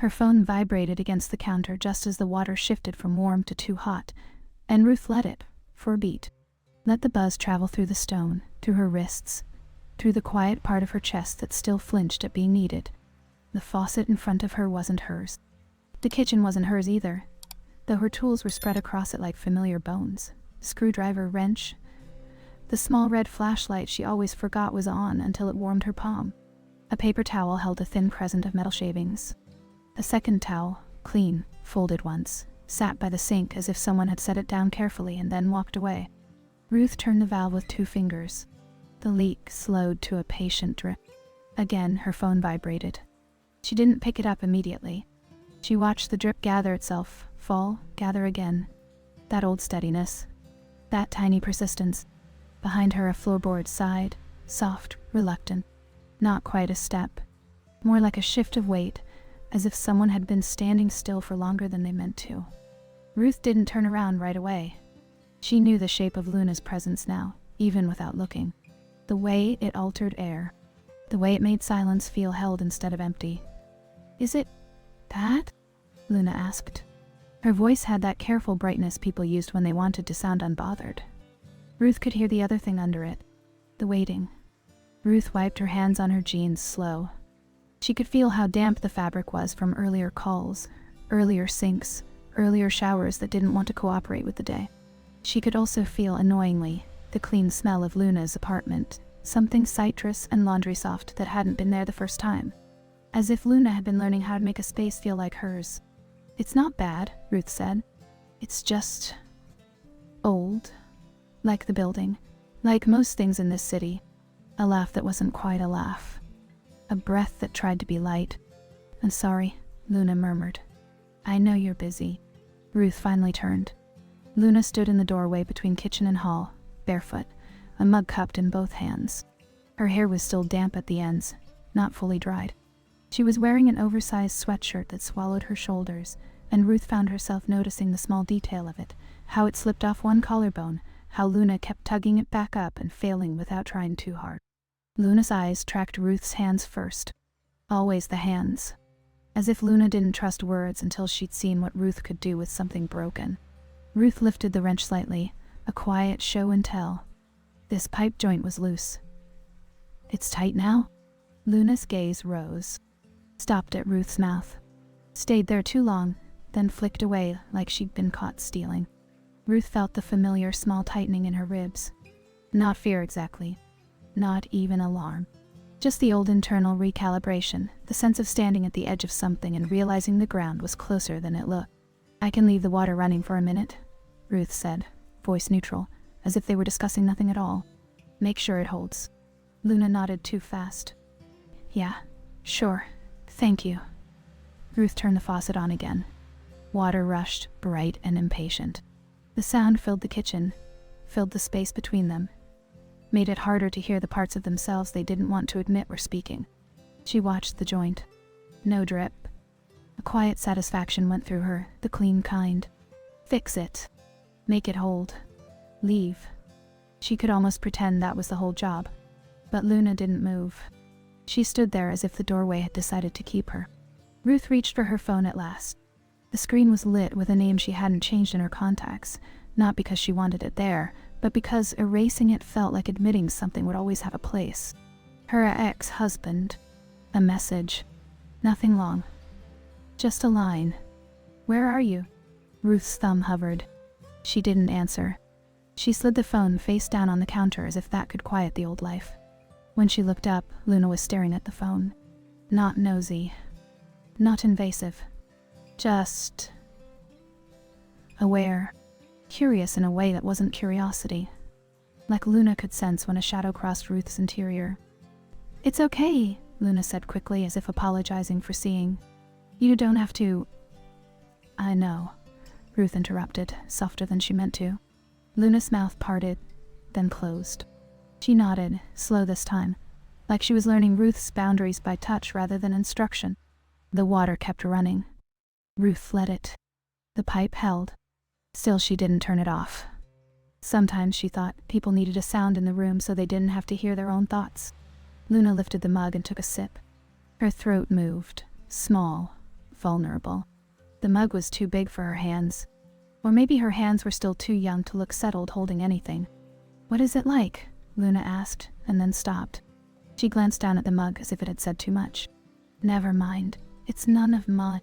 Her phone vibrated against the counter just as the water shifted from warm to too hot, and Ruth let it, for a beat. Let the buzz travel through the stone, through her wrists, through the quiet part of her chest that still flinched at being needed. The faucet in front of her wasn't hers. The kitchen wasn't hers either, though her tools were spread across it like familiar bones. Screwdriver, wrench. The small red flashlight she always forgot was on until it warmed her palm. A paper towel held a thin crescent of metal shavings. A second towel, clean, folded once, sat by the sink as if someone had set it down carefully and then walked away. Ruth turned the valve with 2 fingers. The leak slowed to a patient drip. Again, her phone vibrated. She didn't pick it up immediately. She watched the drip gather itself, fall, gather again. That old steadiness. That tiny persistence. Behind her a floorboard sighed, soft, reluctant. Not quite a step. More like a shift of weight, as if someone had been standing still for longer than they meant to. Ruth didn't turn around right away. She knew the shape of Luna's presence now, even without looking. The way it altered air. The way it made silence feel held instead of empty. "Is it that?" Luna asked. Her voice had that careful brightness people used when they wanted to sound unbothered. Ruth could hear the other thing under it. The waiting. Ruth wiped her hands on her jeans slow. She could feel how damp the fabric was from earlier calls, earlier sinks, earlier showers that didn't want to cooperate with the day. She could also feel, annoyingly, the clean smell of Luna's apartment, something citrus and laundry soft that hadn't been there the first time. As if Luna had been learning how to make a space feel like hers. "It's not bad," Ruth said. "It's just old. Like the building. Like most things in this city." A laugh that wasn't quite a laugh. A breath that tried to be light. "I'm sorry," Luna murmured. "I know you're busy." Ruth finally turned. Luna stood in the doorway between kitchen and hall, barefoot, a mug cupped in both hands. Her hair was still damp at the ends, not fully dried. She was wearing an oversized sweatshirt that swallowed her shoulders, and Ruth found herself noticing the small detail of it, how it slipped off one collarbone, how Luna kept tugging it back up and failing without trying too hard. Luna's eyes tracked Ruth's hands first. Always the hands. As if Luna didn't trust words until she'd seen what Ruth could do with something broken. Ruth lifted the wrench slightly, a quiet show and tell. This pipe joint was loose. "It's tight now?" Luna's gaze rose. Stopped at Ruth's mouth. Stayed there too long, then flicked away like she'd been caught stealing. Ruth felt the familiar small tightening in her ribs. Not fear exactly. Not even alarm. Just the old internal recalibration, the sense of standing at the edge of something and realizing the ground was closer than it looked. "I can leave the water running for a minute," Ruth said, voice neutral, as if they were discussing nothing at all. "Make sure it holds." Luna nodded too fast. "Yeah, sure, thank you." Ruth turned the faucet on again. Water rushed, bright and impatient. The sound filled the kitchen, filled the space between them, made it harder to hear the parts of themselves they didn't want to admit were speaking. She watched the joint. No drip. A quiet satisfaction went through her, the clean kind. Fix it. Make it hold. Leave. She could almost pretend that was the whole job. But Luna didn't move. She stood there as if the doorway had decided to keep her. Ruth reached for her phone at last. The screen was lit with a name she hadn't changed in her contacts, not because she wanted it there, but because erasing it felt like admitting something would always have a place. Her ex-husband. A message. Nothing long. Just a line. "Where are you?" Ruth's thumb hovered. She didn't answer. She slid the phone face down on the counter as if that could quiet the old life. When she looked up, Luna was staring at the phone. Not nosy. Not invasive. Just aware. Curious in a way that wasn't curiosity. Like Luna could sense when a shadow crossed Ruth's interior. "It's okay," Luna said quickly, as if apologizing for seeing. "You don't have to." "I know," Ruth interrupted, softer than she meant to. Luna's mouth parted, then closed. She nodded, slow this time, like she was learning Ruth's boundaries by touch rather than instruction. The water kept running. Ruth let it. The pipe held. Still, she didn't turn it off. Sometimes, she thought, people needed a sound in the room so they didn't have to hear their own thoughts. Luna lifted the mug and took a sip. Her throat moved, small, vulnerable. The mug was too big for her hands. Or maybe her hands were still too young to look settled holding anything. "What is it like?" Luna asked, and then stopped. She glanced down at the mug as if it had said too much. "Never mind. It's none of mine."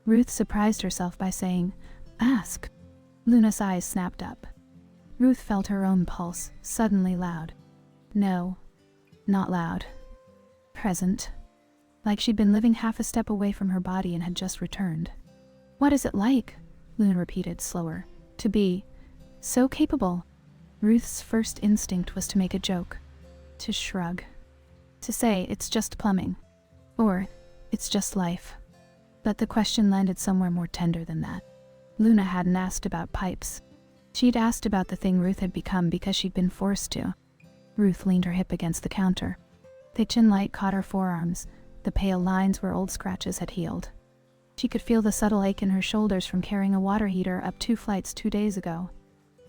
Ruth surprised herself by saying, "Ask." Luna's eyes snapped up. Ruth felt her own pulse, suddenly loud. No, not loud. Present. Like she'd been living half a step away from her body and had just returned. "What is it like?" Luna repeated, slower. "To be so capable." Ruth's first instinct was to make a joke. To shrug. To say, "It's just plumbing." Or, "It's just life." But the question landed somewhere more tender than that. Luna hadn't asked about pipes. She'd asked about the thing Ruth had become because she'd been forced to. Ruth leaned her hip against the counter. The chin-light caught her forearms, the pale lines where old scratches had healed. She could feel the subtle ache in her shoulders from carrying a water heater up 2 flights 2 days ago.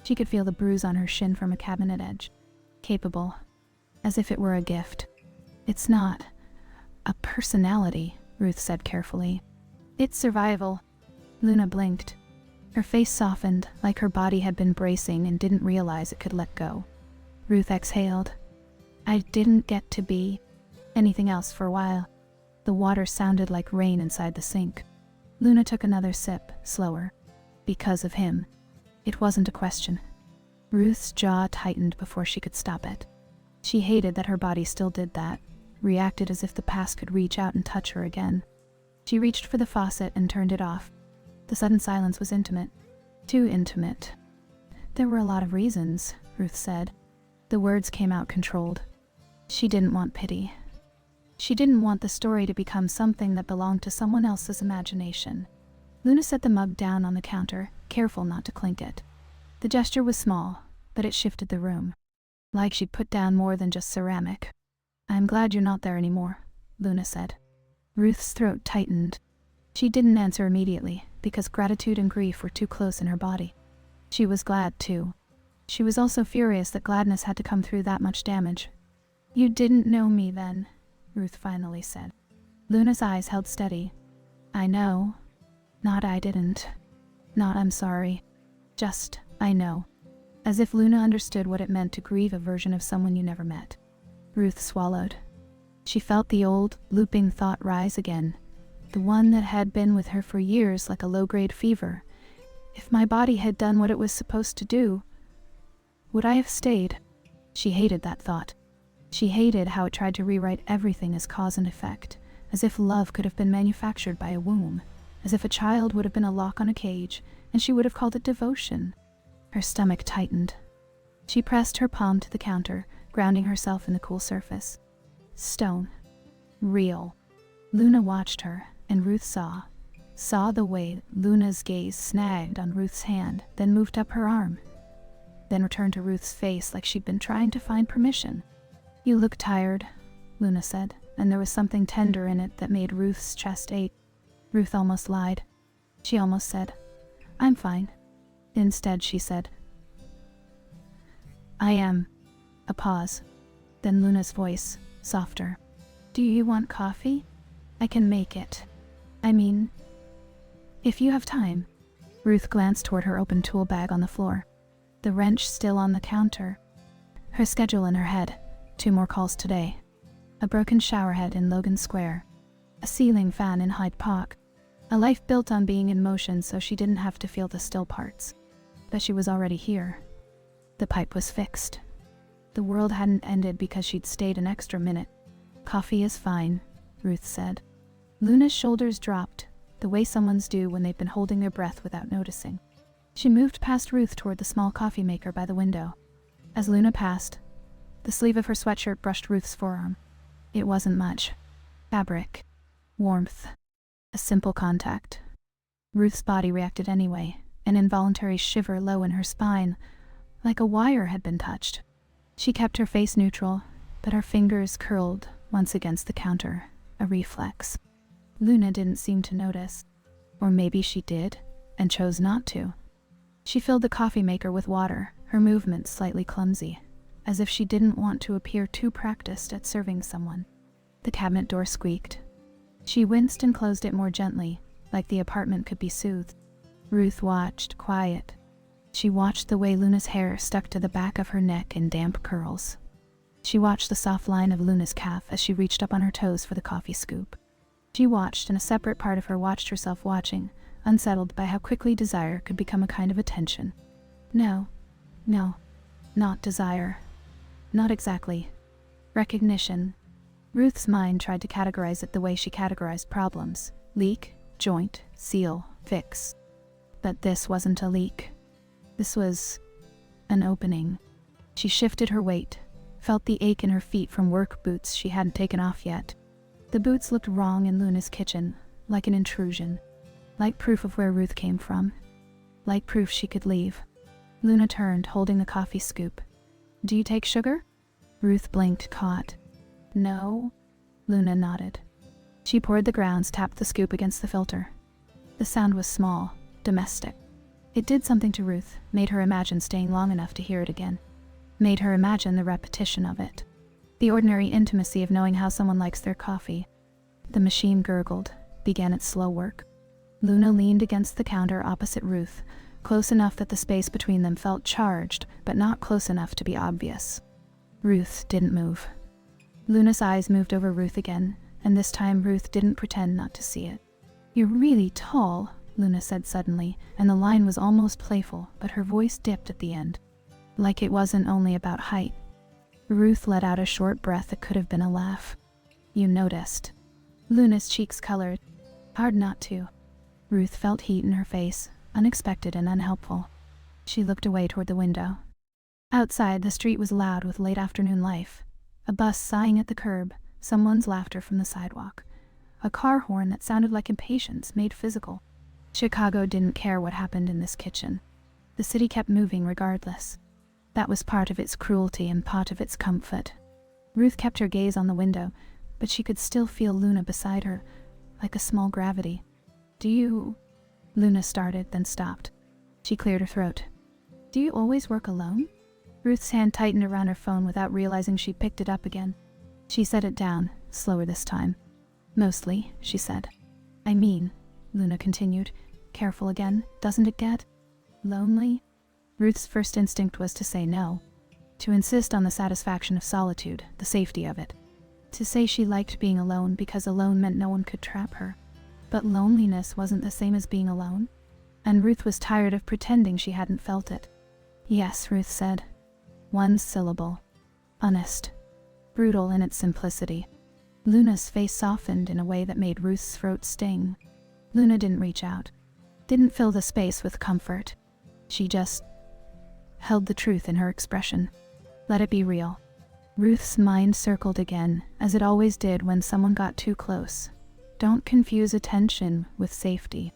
She could feel the bruise on her shin from a cabinet edge. Capable. As if it were a gift. "It's not a personality," Ruth said carefully. "It's survival." Luna blinked. Her face softened, like her body had been bracing and didn't realize it could let go. Ruth exhaled. "I didn't get to be anything else for a while." The water sounded like rain inside the sink. Luna took another sip, slower. Because of him. It wasn't a question. Ruth's jaw tightened before she could stop it. She hated that her body still did that, reacted as if the past could reach out and touch her again. She reached for the faucet and turned it off. The sudden silence was intimate. Too intimate. "There were a lot of reasons," Ruth said. The words came out controlled. She didn't want pity. She didn't want the story to become something that belonged to someone else's imagination. Luna set the mug down on the counter, careful not to clink it. The gesture was small, but it shifted the room. Like she'd put down more than just ceramic. "I'm glad you're not there anymore," Luna said. Ruth's throat tightened. She didn't answer immediately, because gratitude and grief were too close in her body. She was glad, too. She was also furious that gladness had to come through that much damage. "You didn't know me then," Ruth finally said. Luna's eyes held steady. "I know. Not I didn't. Not I'm sorry. Just, I know." As if Luna understood what it meant to grieve a version of someone you never met. Ruth swallowed. She felt the old, looping thought rise again. The one that had been with her for years like a low-grade fever. If my body had done what it was supposed to do, would I have stayed? She hated that thought. She hated how it tried to rewrite everything as cause and effect, as if love could have been manufactured by a womb, as if a child would have been a lock on a cage, and she would have called it devotion. Her stomach tightened. She pressed her palm to the counter, grounding herself in the cool surface. Stone. Real. Luna watched her, and Ruth saw the way Luna's gaze snagged on Ruth's hand, then moved up her arm, then returned to Ruth's face like she'd been trying to find permission. "You look tired," Luna said, and there was something tender in it that made Ruth's chest ache. Ruth almost lied. She almost said, "I'm fine." Instead, she said, "I am." A pause. Then Luna's voice, softer. "Do you want coffee? I can make it. I mean, if you have time." Ruth glanced toward her open tool bag on the floor. The wrench still on the counter. Her schedule in her head. 2 more calls today. A broken showerhead in Logan Square. A ceiling fan in Hyde Park. A life built on being in motion so she didn't have to feel the still parts. But she was already here. The pipe was fixed. The world hadn't ended because she'd stayed an extra minute. "Coffee is fine," Ruth said. Luna's shoulders dropped, the way someone's do when they've been holding their breath without noticing. She moved past Ruth toward the small coffee maker by the window. As Luna passed, the sleeve of her sweatshirt brushed Ruth's forearm. It wasn't much. Fabric. Warmth. A simple contact. Ruth's body reacted anyway, an involuntary shiver low in her spine, like a wire had been touched. She kept her face neutral, but her fingers curled once against the counter, a reflex. Luna didn't seem to notice. Or maybe she did, and chose not to. She filled the coffee maker with water, her movements slightly clumsy, as if she didn't want to appear too practiced at serving someone. The cabinet door squeaked. She winced and closed it more gently, like the apartment could be soothed. Ruth watched, quiet. She watched the way Luna's hair stuck to the back of her neck in damp curls. She watched the soft line of Luna's calf as she reached up on her toes for the coffee scoop. She watched, and a separate part of her watched herself watching, unsettled by how quickly desire could become a kind of attention. No, not desire. Not exactly. Recognition. Ruth's mind tried to categorize it the way she categorized problems: leak, joint, seal, fix. But this wasn't a leak. This was an opening. She shifted her weight, felt the ache in her feet from work boots she hadn't taken off yet. The boots looked wrong in Luna's kitchen, like an intrusion, like proof of where Ruth came from, like proof she could leave. Luna turned, holding the coffee scoop. "Do you take sugar?" Ruth blinked, caught. "No." Luna nodded. She poured the grounds, tapped the scoop against the filter. The sound was small, domestic. It did something to Ruth, made her imagine staying long enough to hear it again. Made her imagine the repetition of it. The ordinary intimacy of knowing how someone likes their coffee. The machine gurgled, began its slow work. Luna leaned against the counter opposite Ruth, close enough that the space between them felt charged, but not close enough to be obvious. Ruth didn't move. Luna's eyes moved over Ruth again, and this time Ruth didn't pretend not to see it. "You're really tall," Luna said suddenly, and the line was almost playful, but her voice dipped at the end. Like it wasn't only about height. Ruth let out a short breath that could have been a laugh. "You noticed." Luna's cheeks colored. Hard not to. Ruth felt heat in her face, unexpected and unhelpful. She looked away toward the window. Outside, the street was loud with late afternoon life. A bus sighing at the curb, someone's laughter from the sidewalk. A car horn that sounded like impatience, made physical. Chicago didn't care what happened in this kitchen. The city kept moving regardless. That was part of its cruelty and part of its comfort. Ruth kept her gaze on the window, but she could still feel Luna beside her, like a small gravity. "Do you—" Luna started, then stopped. She cleared her throat. "Do you always work alone?" Ruth's hand tightened around her phone without realizing she picked it up again. She set it down, slower this time. "Mostly," she said. "I mean," Luna continued, careful again, "doesn't it get lonely?" Ruth's first instinct was to say no, to insist on the satisfaction of solitude, the safety of it, to say she liked being alone because alone meant no one could trap her. But loneliness wasn't the same as being alone, and Ruth was tired of pretending she hadn't felt it. "Yes," Ruth said. One syllable. Honest. Brutal in its simplicity. Luna's face softened in a way that made Ruth's throat sting. Luna didn't reach out, didn't fill the space with comfort. She just held the truth in her expression. Let it be real. Ruth's mind circled again, as it always did when someone got too close. Don't confuse attention with safety.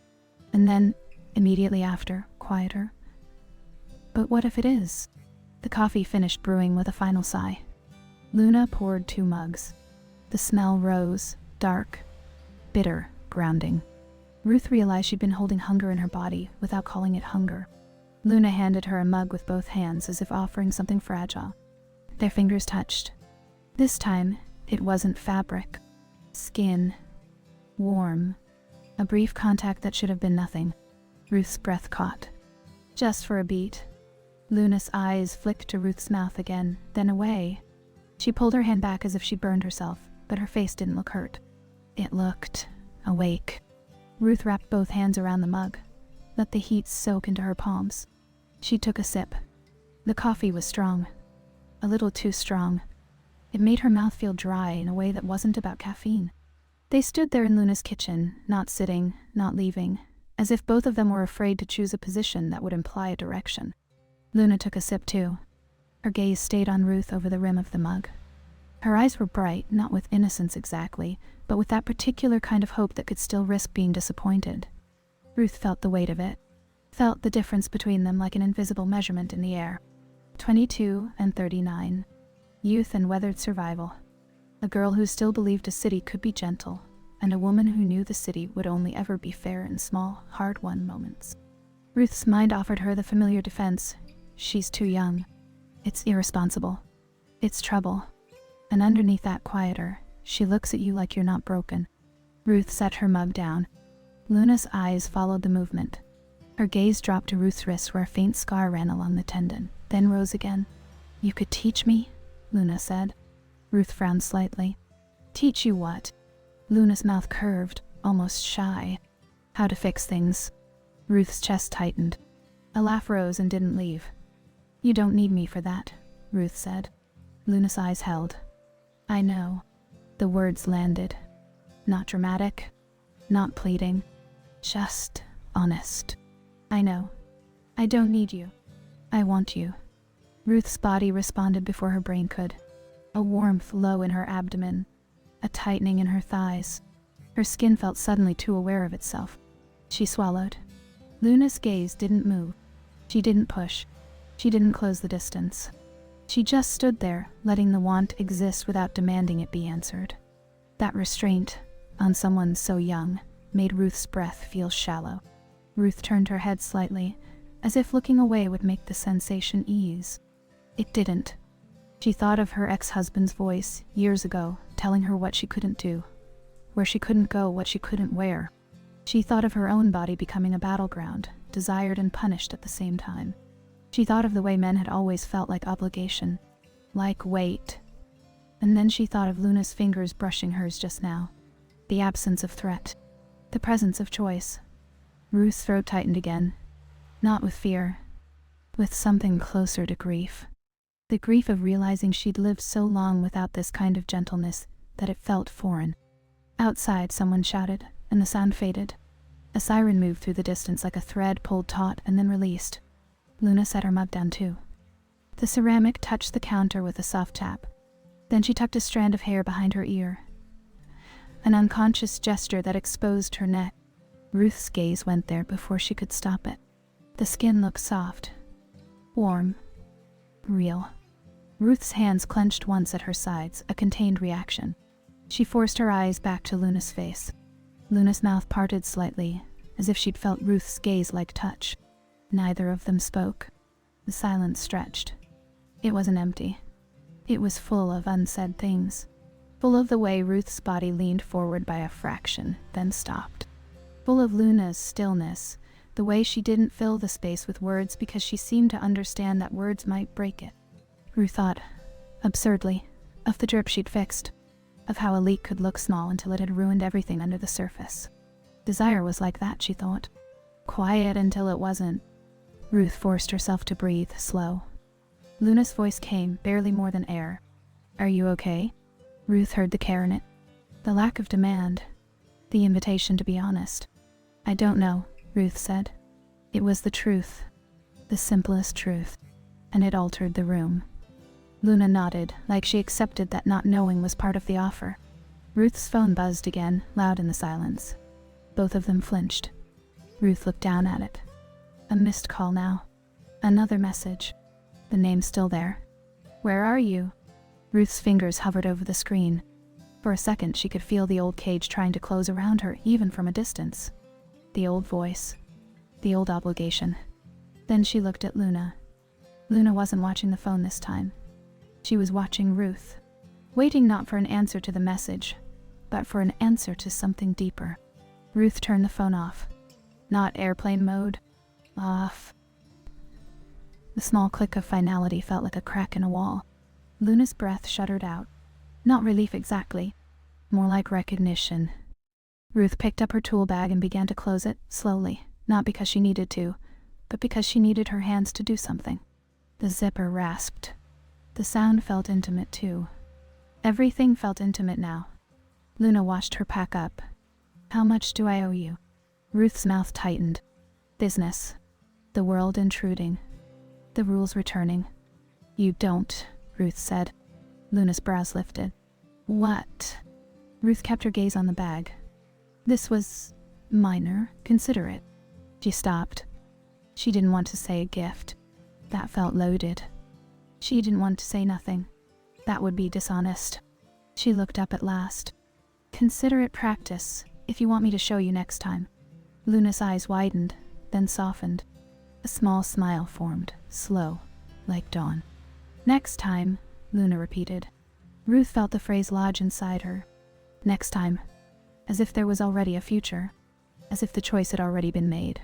And then, immediately after, quieter. But what if it is? The coffee finished brewing with a final sigh. Luna poured 2 mugs. The smell rose, dark, bitter, grounding. Ruth realized she'd been holding hunger in her body without calling it hunger. Luna handed her a mug with both hands as if offering something fragile. Their fingers touched. This time, it wasn't fabric. Skin. Warm. A brief contact that should have been nothing. Ruth's breath caught. Just for a beat. Luna's eyes flicked to Ruth's mouth again, then away. She pulled her hand back as if she burned herself, but her face didn't look hurt. It looked awake. Ruth wrapped both hands around the mug, let the heat soak into her palms. She took a sip. The coffee was strong. A little too strong. It made her mouth feel dry in a way that wasn't about caffeine. They stood there in Luna's kitchen, not sitting, not leaving, as if both of them were afraid to choose a position that would imply a direction. Luna took a sip too. Her gaze stayed on Ruth over the rim of the mug. Her eyes were bright, not with innocence exactly, but with that particular kind of hope that could still risk being disappointed. Ruth felt the weight of it, felt the difference between them like an invisible measurement in the air. 22 and 39. Youth and weathered survival. A girl who still believed a city could be gentle, and a woman who knew the city would only ever be fair in small, hard-won moments. Ruth's mind offered her the familiar defense. She's too young. It's irresponsible. It's trouble. And underneath that quieter, she looks at you like you're not broken. Ruth set her mug down. Luna's eyes followed the movement. Her gaze dropped to Ruth's wrist where a faint scar ran along the tendon, then rose again. "You could teach me?" Luna said. Ruth frowned slightly. "Teach you what?" Luna's mouth curved, almost shy. "How to fix things." Ruth's chest tightened. A laugh rose and didn't leave. "You don't need me for that," Ruth said. Luna's eyes held. "I know." The words landed. Not dramatic, not pleading, just honest. "I know. I don't need you. I want you." Ruth's body responded before her brain could. A warmth low in her abdomen, a tightening in her thighs. Her skin felt suddenly too aware of itself. She swallowed. Luna's gaze didn't move. She didn't push. She didn't close the distance. She just stood there, letting the want exist without demanding it be answered. That restraint, on someone so young, made Ruth's breath feel shallow. Ruth turned her head slightly, as if looking away would make the sensation ease. It didn't. She thought of her ex-husband's voice, years ago, telling her what she couldn't do, where she couldn't go, what she couldn't wear. She thought of her own body becoming a battleground, desired and punished at the same time. She thought of the way men had always felt like obligation, like weight. And then she thought of Luna's fingers brushing hers just now. The absence of threat. The presence of choice. Ruth's throat tightened again. Not with fear. With something closer to grief. The grief of realizing she'd lived so long without this kind of gentleness that it felt foreign. Outside, someone shouted, and the sound faded. A siren moved through the distance like a thread pulled taut and then released. Luna set her mug down too. The ceramic touched the counter with a soft tap. Then she tucked a strand of hair behind her ear. An unconscious gesture that exposed her neck. Ruth's gaze went there before she could stop it. The skin looked soft, warm, real. Ruth's hands clenched once at her sides, a contained reaction. She forced her eyes back to Luna's face. Luna's mouth parted slightly, as if she'd felt Ruth's gaze-like touch. Neither of them spoke. The silence stretched. It wasn't empty. It was full of unsaid things. Full of the way Ruth's body leaned forward by a fraction, then stopped. Full of Luna's stillness, the way she didn't fill the space with words because she seemed to understand that words might break it. Ruth thought, absurdly, of the drip she'd fixed, of how a leak could look small until it had ruined everything under the surface. Desire was like that, she thought. Quiet until it wasn't. Ruth forced herself to breathe, slow. Luna's voice came, barely more than air. "Are you okay?" Ruth heard the care in it. The lack of demand. The invitation to be honest. "I don't know," Ruth said. It was the truth. The simplest truth. And it altered the room. Luna nodded, like she accepted that not knowing was part of the offer. Ruth's phone buzzed again, loud in the silence. Both of them flinched. Ruth looked down at it. A missed call now. Another message. The name still there. "Where are you?" Ruth's fingers hovered over the screen. For a second she could feel the old cage trying to close around her, even from a distance. The old voice. The old obligation. Then she looked at Luna. Luna wasn't watching the phone this time. She was watching Ruth. Waiting not for an answer to the message, but for an answer to something deeper. Ruth turned the phone off. Not airplane mode. Off. The small click of finality felt like a crack in a wall. Luna's breath shuddered out. Not relief exactly. More like recognition. Ruth picked up her tool bag and began to close it, slowly, not because she needed to, but because she needed her hands to do something. The zipper rasped. The sound felt intimate too. Everything felt intimate now. Luna watched her pack up. "How much do I owe you?" Ruth's mouth tightened. Business. The world intruding. The rules returning. "You don't," Ruth said. Luna's brows lifted. "What?" Ruth kept her gaze on the bag. This was minor, considerate. She stopped. She didn't want to say a gift. That felt loaded. She didn't want to say nothing. That would be dishonest. She looked up at last. "Considerate practice, if you want me to show you next time." Luna's eyes widened, then softened. A small smile formed, slow, like dawn. "Next time," Luna repeated. Ruth felt the phrase lodge inside her. Next time. As if there was already a future. as if the choice had already been made.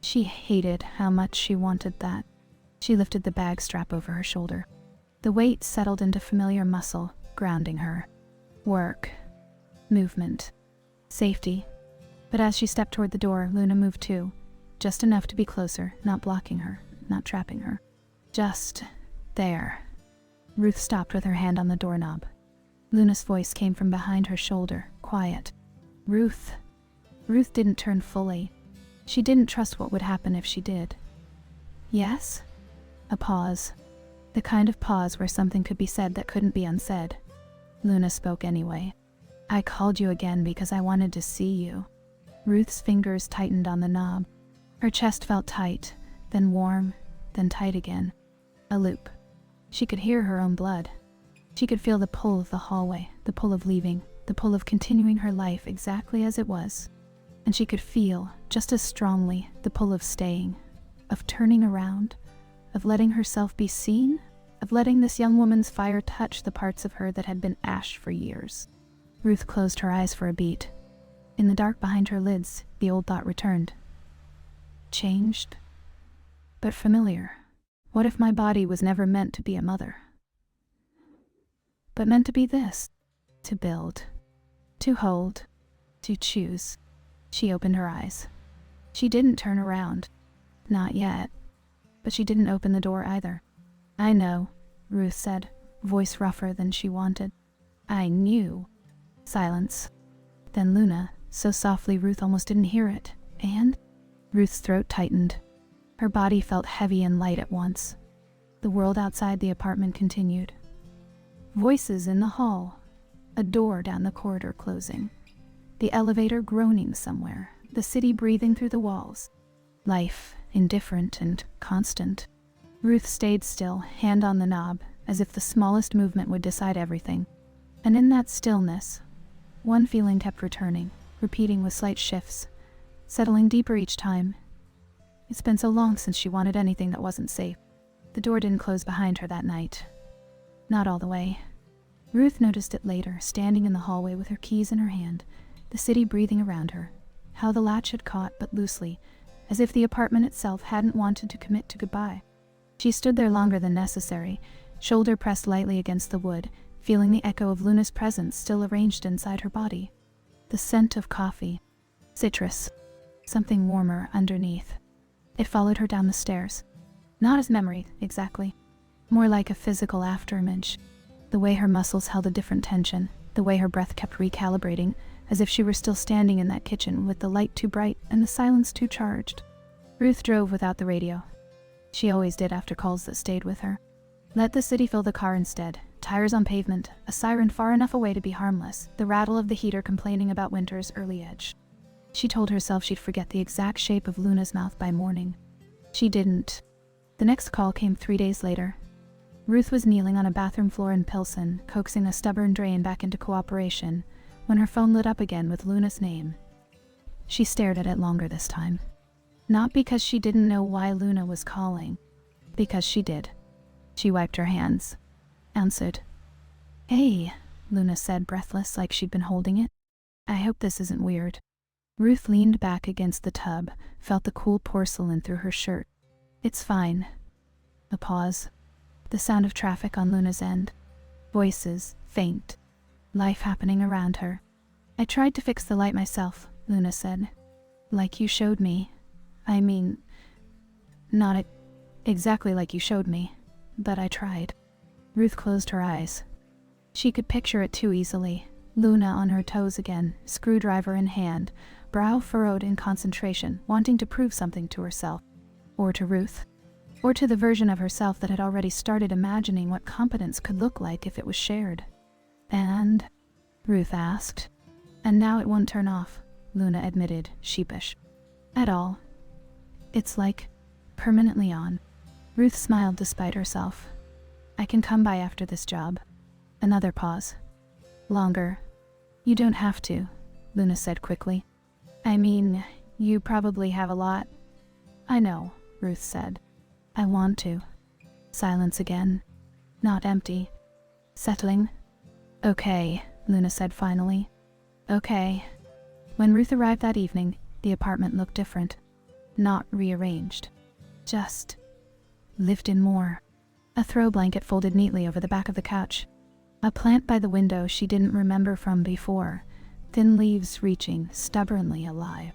She hated how much she wanted that. She lifted the bag strap over her shoulder. The weight settled into familiar muscle, grounding her. Work. Movement. Safety. But as she stepped toward the door, Luna moved too. Just enough to be closer, not blocking her, not trapping her. Just there. Ruth stopped with her hand on the doorknob. Luna's voice came from behind her shoulder, quiet. Ruth. Ruth didn't turn fully. She didn't trust what would happen if she did. Yes? A pause. The kind of pause where something could be said that couldn't be unsaid. Luna spoke anyway. I called you again because I wanted to see you. Ruth's fingers tightened on the knob. Her chest felt tight, then warm, then tight again. A loop. She could hear her own blood. She could feel the pull of the hallway, the pull of leaving, the pull of continuing her life exactly as it was. And she could feel, just as strongly, the pull of staying, of turning around, of letting herself be seen, of letting this young woman's fire touch the parts of her that had been ash for years. Ruth closed her eyes for a beat. In the dark behind her lids, the old thought returned. Changed, but familiar. What if my body was never meant to be a mother? But meant to be this, to build, to hold, to choose. She opened her eyes. She didn't turn around. Not yet. But she didn't open the door either. I know, Ruth said, voice rougher than she wanted. I knew. Silence. Then Luna, so softly Ruth almost didn't hear it. And? Ruth's throat tightened. Her body felt heavy and light at once. The world outside the apartment continued. Voices in the hall. A door down the corridor closing. The elevator groaning somewhere. The city breathing through the walls. Life, indifferent and constant. Ruth stayed still, hand on the knob, as if the smallest movement would decide everything. And in that stillness, one feeling kept returning, repeating with slight shifts, settling deeper each time. It's been so long since she wanted anything that wasn't safe. The door didn't close behind her that night. Not all the way. Ruth noticed it later, standing in the hallway with her keys in her hand, the city breathing around her, how the latch had caught but loosely, as if the apartment itself hadn't wanted to commit to goodbye. She stood there longer than necessary, shoulder pressed lightly against the wood, feeling the echo of Luna's presence still arranged inside her body. The scent of coffee. Citrus. Something warmer underneath. It followed her down the stairs. Not as memory, exactly. More like a physical afterimage. The way her muscles held a different tension, the way her breath kept recalibrating, as if she were still standing in that kitchen with the light too bright and the silence too charged. Ruth drove without the radio. She always did after calls that stayed with her. Let the city fill the car instead. Tires on pavement, a siren far enough away to be harmless, the rattle of the heater complaining about winter's early edge. She told herself she'd forget the exact shape of Luna's mouth by morning. She didn't. The next call came 3 days later. Ruth was kneeling on a bathroom floor in Pilsen, coaxing a stubborn drain back into cooperation, when her phone lit up again with Luna's name. She stared at it longer this time. Not because she didn't know why Luna was calling. Because she did. She wiped her hands. Answered. Hey, Luna said, breathless, like she'd been holding it. I hope this isn't weird. Ruth leaned back against the tub, felt the cool porcelain through her shirt. It's fine. A pause. The sound of traffic on Luna's end. Voices, faint. Life happening around her. I tried to fix the light myself, Luna said. Like you showed me. I mean, not exactly like you showed me, but I tried. Ruth closed her eyes. She could picture it too easily. Luna on her toes again, screwdriver in hand, brow furrowed in concentration, wanting to prove something to herself. Or to Ruth. Or to the version of herself that had already started imagining what competence could look like if it was shared. And? Ruth asked. And now it won't turn off, Luna admitted, sheepish. At all. It's like, permanently on. Ruth smiled despite herself. I can come by after this job. Another pause. Longer. You don't have to, Luna said quickly. I mean, you probably have a lot. I know, Ruth said. I want to. Silence again. Not empty. Settling. Okay, Luna said finally. Okay. When Ruth arrived that evening, The apartment looked different. Not rearranged. Just lived in more. A throw blanket folded neatly over the back of the couch. A plant by the window she didn't remember from before, thin leaves reaching, stubbornly alive.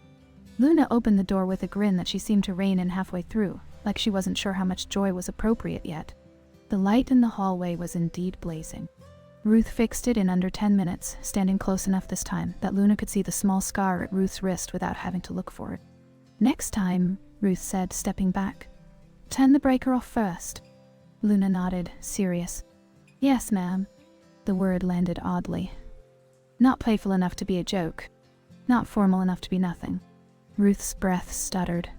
Luna opened the door with a grin that she seemed to rein in halfway through, like she wasn't sure how much joy was appropriate yet. The light in the hallway was indeed blazing. Ruth fixed it in under 10 minutes, standing close enough this time that Luna could see the small scar at Ruth's wrist without having to look for it. "Next time," Ruth said, stepping back. "Turn the breaker off first." Luna nodded, serious. "Yes, ma'am." The word landed oddly. Not playful enough to be a joke. Not formal enough to be nothing. Ruth's breath stuttered.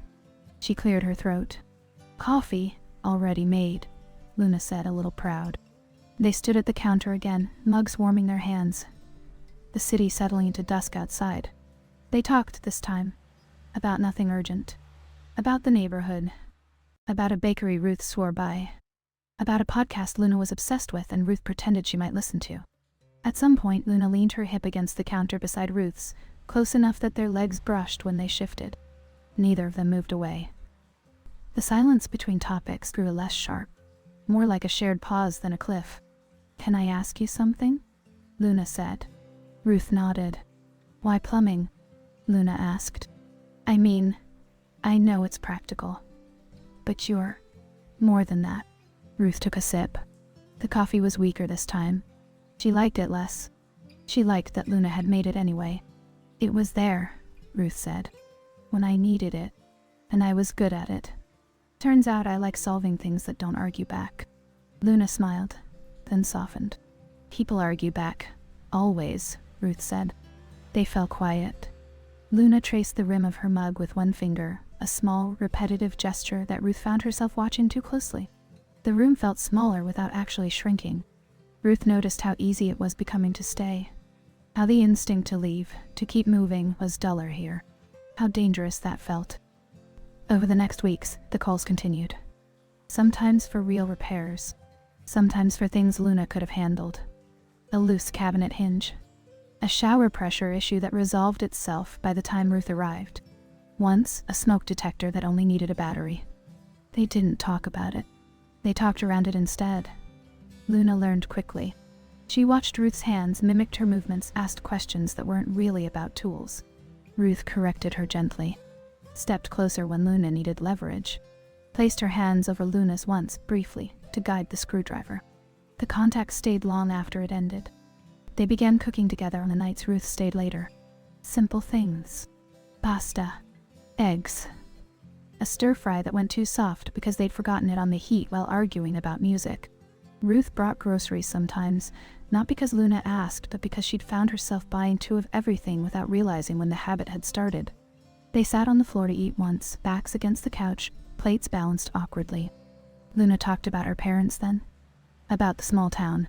She cleared her throat. "Coffee, already made," Luna said, a little proud. They stood at the counter again, mugs warming their hands. The city settling into dusk outside. They talked this time. About nothing urgent. About the neighborhood. About a bakery Ruth swore by. About a podcast Luna was obsessed with and Ruth pretended she might listen to. At some point, Luna leaned her hip against the counter beside Ruth's, close enough that their legs brushed when they shifted. Neither of them moved away. The silence between topics grew less sharp, more like a shared pause than a cliff. "Can I ask you something?" Luna said. Ruth nodded. "Why plumbing?" Luna asked. "I mean, I know it's practical. But you're more than that." Ruth took a sip. The coffee was weaker this time. She liked it less. She liked that Luna had made it anyway. "It was there," Ruth said, "when I needed it, and I was good at it. Turns out I like solving things that don't argue back." Luna smiled, then softened. "People argue back. Always," Ruth said. They fell quiet. Luna traced the rim of her mug with one finger, a small, repetitive gesture that Ruth found herself watching too closely. The room felt smaller without actually shrinking. Ruth noticed how easy it was becoming to stay. How the instinct to leave, to keep moving, was duller here. How dangerous that felt. Over the next weeks, the calls continued. Sometimes for real repairs. Sometimes for things Luna could have handled. A loose cabinet hinge. A shower pressure issue that resolved itself by the time Ruth arrived. Once, a smoke detector that only needed a battery. They didn't talk about it. They talked around it instead. Luna learned quickly. She watched Ruth's hands, mimicked her movements, asked questions that weren't really about tools. Ruth corrected her gently. Stepped closer when Luna needed leverage. Placed her hands over Luna's once, briefly, to guide the screwdriver. The contact stayed long after it ended. They began cooking together on the nights Ruth stayed later. Simple things. Pasta. Eggs. A stir-fry that went too soft because they'd forgotten it on the heat while arguing about music. Ruth brought groceries sometimes, not because Luna asked, but because she'd found herself buying two of everything without realizing when the habit had started. They sat on the floor to eat once, backs against the couch, plates balanced awkwardly. Luna talked about her parents then. About the small town.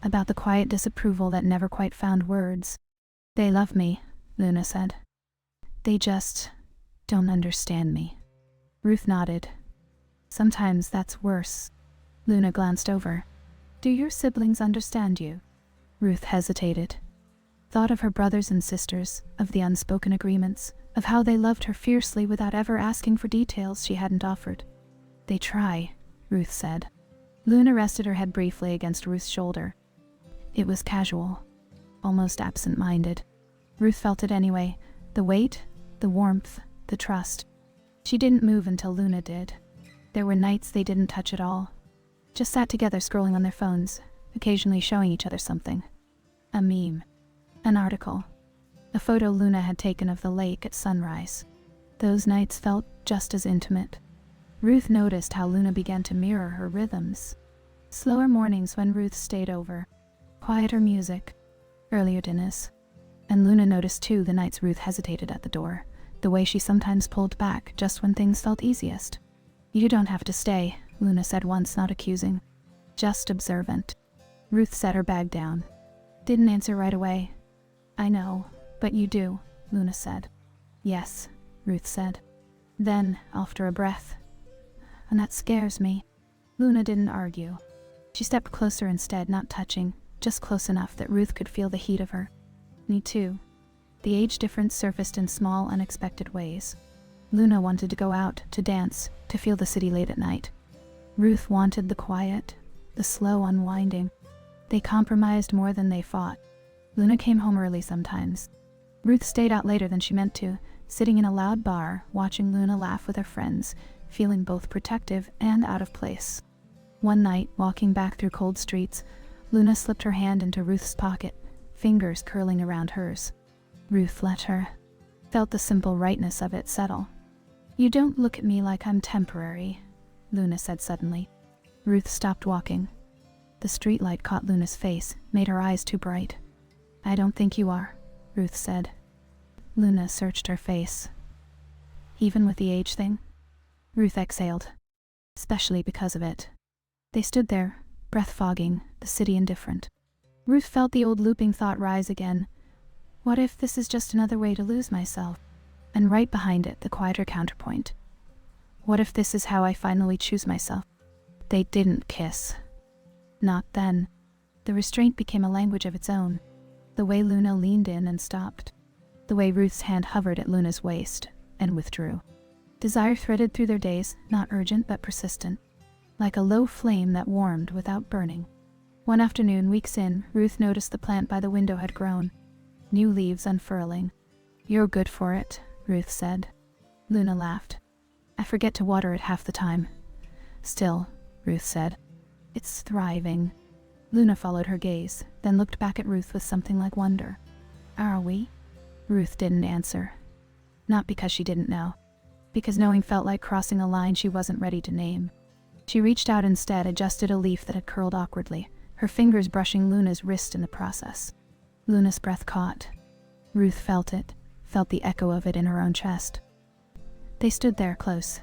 About the quiet disapproval that never quite found words. "They love me," Luna said. "They just don't understand me." Ruth nodded. "Sometimes that's worse." Luna glanced over. "Do your siblings understand you?" Ruth hesitated. Thought of her brothers and sisters, of the unspoken agreements, of how they loved her fiercely without ever asking for details she hadn't offered. "They try," Ruth said. Luna rested her head briefly against Ruth's shoulder. It was casual, almost absent-minded. Ruth felt it anyway, the weight, the warmth, the trust. She didn't move until Luna did. There were nights they didn't touch at all. Just sat together scrolling on their phones, occasionally showing each other something. A meme. An article. A photo Luna had taken of the lake at sunrise. Those nights felt just as intimate. Ruth noticed how Luna began to mirror her rhythms. Slower mornings when Ruth stayed over. Quieter music. Earlier dinners. And Luna noticed too the nights Ruth hesitated at the door, the way she sometimes pulled back just when things felt easiest. "You don't have to stay," Luna said once, not accusing. Just observant. Ruth set her bag down. Didn't answer right away. "I know, but you do," Luna said. "Yes," Ruth said. Then, after a breath, "And that scares me." Luna didn't argue. She stepped closer instead, not touching, just close enough that Ruth could feel the heat of her. "Me too." The age difference surfaced in small, unexpected ways. Luna wanted to go out, to dance, to feel the city late at night. Ruth wanted the quiet, the slow unwinding. They compromised more than they fought. Luna came home early sometimes. Ruth stayed out later than she meant to, sitting in a loud bar, watching Luna laugh with her friends, feeling both protective and out of place. One night, walking back through cold streets, Luna slipped her hand into Ruth's pocket, fingers curling around hers. Ruth let her. Felt the simple rightness of it settle. "You don't look at me like I'm temporary," Luna said suddenly. Ruth stopped walking. The streetlight caught Luna's face, made her eyes too bright. "I don't think you are," Ruth said. Luna searched her face. "Even with the age thing?" Ruth exhaled. "Especially because of it." They stood there, breath fogging, the city indifferent. Ruth felt the old looping thought rise again. What if this is just another way to lose myself? And right behind it, the quieter counterpoint. What if this is how I finally choose myself? They didn't kiss. Not then. The restraint became a language of its own. The way Luna leaned in and stopped. The way Ruth's hand hovered at Luna's waist and withdrew. Desire threaded through their days, not urgent but persistent. Like a low flame that warmed without burning. One afternoon, weeks in, Ruth noticed the plant by the window had grown. New leaves unfurling. "You're good for it," Ruth said. Luna laughed. "I forget to water it half the time." "Still," Ruth said. "It's thriving." Luna followed her gaze, then looked back at Ruth with something like wonder. "Are we?" Ruth didn't answer. Not because she didn't know. Because knowing felt like crossing a line she wasn't ready to name. She reached out instead, adjusted a leaf that had curled awkwardly, her fingers brushing Luna's wrist in the process. Luna's breath caught. Ruth felt it, felt the echo of it in her own chest. They stood there close,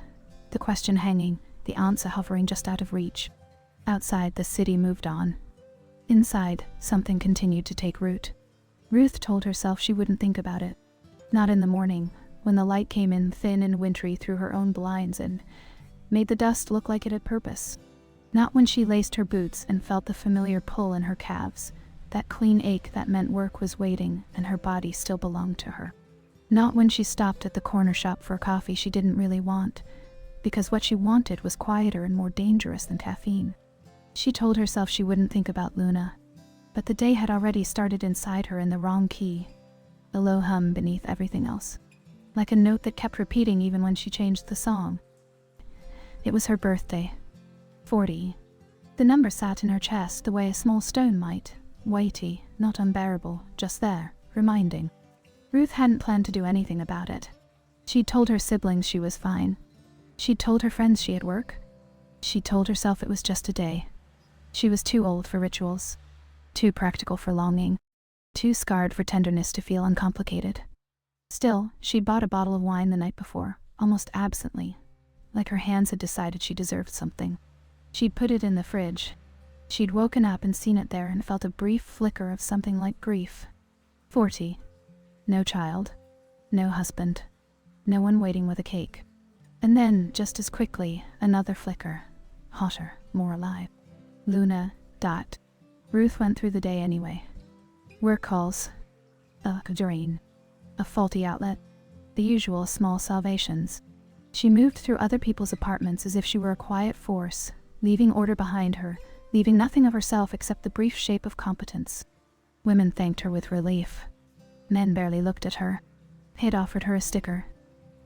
the question hanging, the answer hovering just out of reach. Outside, the city moved on. Inside, something continued to take root. Ruth told herself she wouldn't think about it. Not in the morning, when the light came in thin and wintry through her own blinds and made the dust look like it had purpose. Not when she laced her boots and felt the familiar pull in her calves, that clean ache that meant work was waiting and her body still belonged to her. Not when she stopped at the corner shop for a coffee she didn't really want, because what she wanted was quieter and more dangerous than caffeine. She told herself she wouldn't think about Luna, but the day had already started inside her in the wrong key, a low hum beneath everything else, like a note that kept repeating even when she changed the song. It was her birthday. 40. The number sat in her chest the way a small stone might, weighty, not unbearable, just there, reminding. Ruth hadn't planned to do anything about it. She'd told her siblings she was fine. She'd told her friends she had work. She'd told herself it was just a day. She was too old for rituals, too practical for longing, too scarred for tenderness to feel uncomplicated. Still, she'd bought a bottle of wine the night before, almost absently, like her hands had decided she deserved something. She'd put it in the fridge. She'd woken up and seen it there and felt a brief flicker of something like grief. 40. No child. No husband. No one waiting with a cake. And then, just as quickly, another flicker. Hotter, more alive. Luna. Ruth went through the day anyway. Work calls. A drain. A faulty outlet. The usual small salvations. She moved through other people's apartments as if she were a quiet force, leaving order behind her, leaving nothing of herself except the brief shape of competence. Women thanked her with relief. Men barely looked at her. They'd offered her a sticker.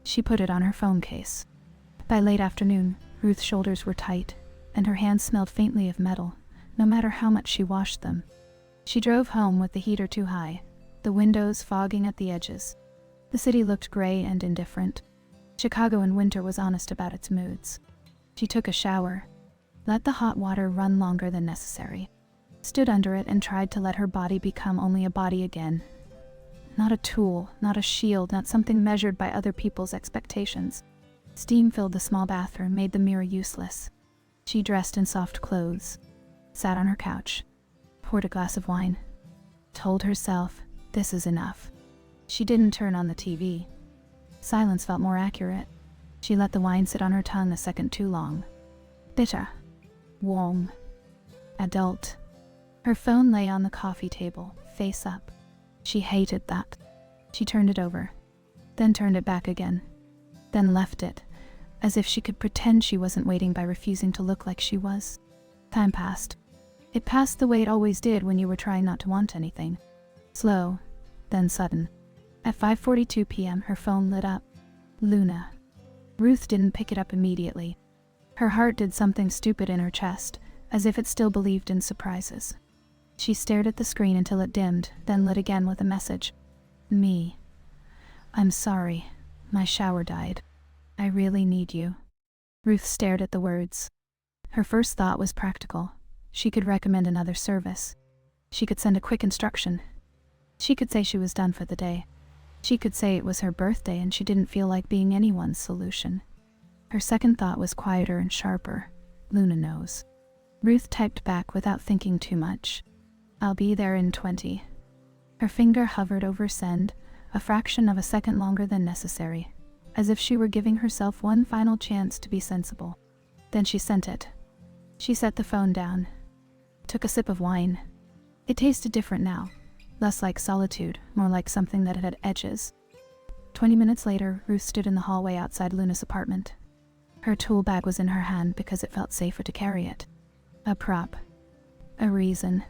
She put it on her phone case. By late afternoon, Ruth's shoulders were tight, and her hands smelled faintly of metal, no matter how much she washed them. She drove home with the heater too high, the windows fogging at the edges. The city looked gray and indifferent. Chicago in winter was honest about its moods. She took a shower, let the hot water run longer than necessary, stood under it and tried to let her body become only a body again. Not a tool, not a shield, not something measured by other people's expectations. Steam filled the small bathroom, made the mirror useless. She dressed in soft clothes, sat on her couch, poured a glass of wine, told herself, this is enough. She didn't turn on the TV. Silence felt more accurate. She let the wine sit on her tongue a second too long. Bitter. Warm. Adult. Her phone lay on the coffee table, face up. She hated that. She turned it over, then turned it back again, then left it, as if she could pretend she wasn't waiting by refusing to look like she was. Time passed. It passed the way it always did when you were trying not to want anything. Slow, then sudden. At 5:42 p.m. her phone lit up. Luna. Ruth didn't pick it up immediately. Her heart did something stupid in her chest, as if it still believed in surprises. She stared at the screen until it dimmed, then lit again with a message. Me. I'm sorry. My shower died. I really need you. Ruth stared at the words. Her first thought was practical. She could recommend another service. She could send a quick instruction. She could say she was done for the day. She could say it was her birthday and she didn't feel like being anyone's solution. Her second thought was quieter and sharper. Luna knows. Ruth typed back without thinking too much. I'll be there in 20. Her finger hovered over send, a fraction of a second longer than necessary, as if she were giving herself one final chance to be sensible. Then she sent it. She set the phone down, took a sip of wine. It tasted different now, less like solitude, more like something that had edges. 20 minutes later, Ruth stood in the hallway outside Luna's apartment. Her tool bag was in her hand because it felt safer to carry it. A prop. A reason.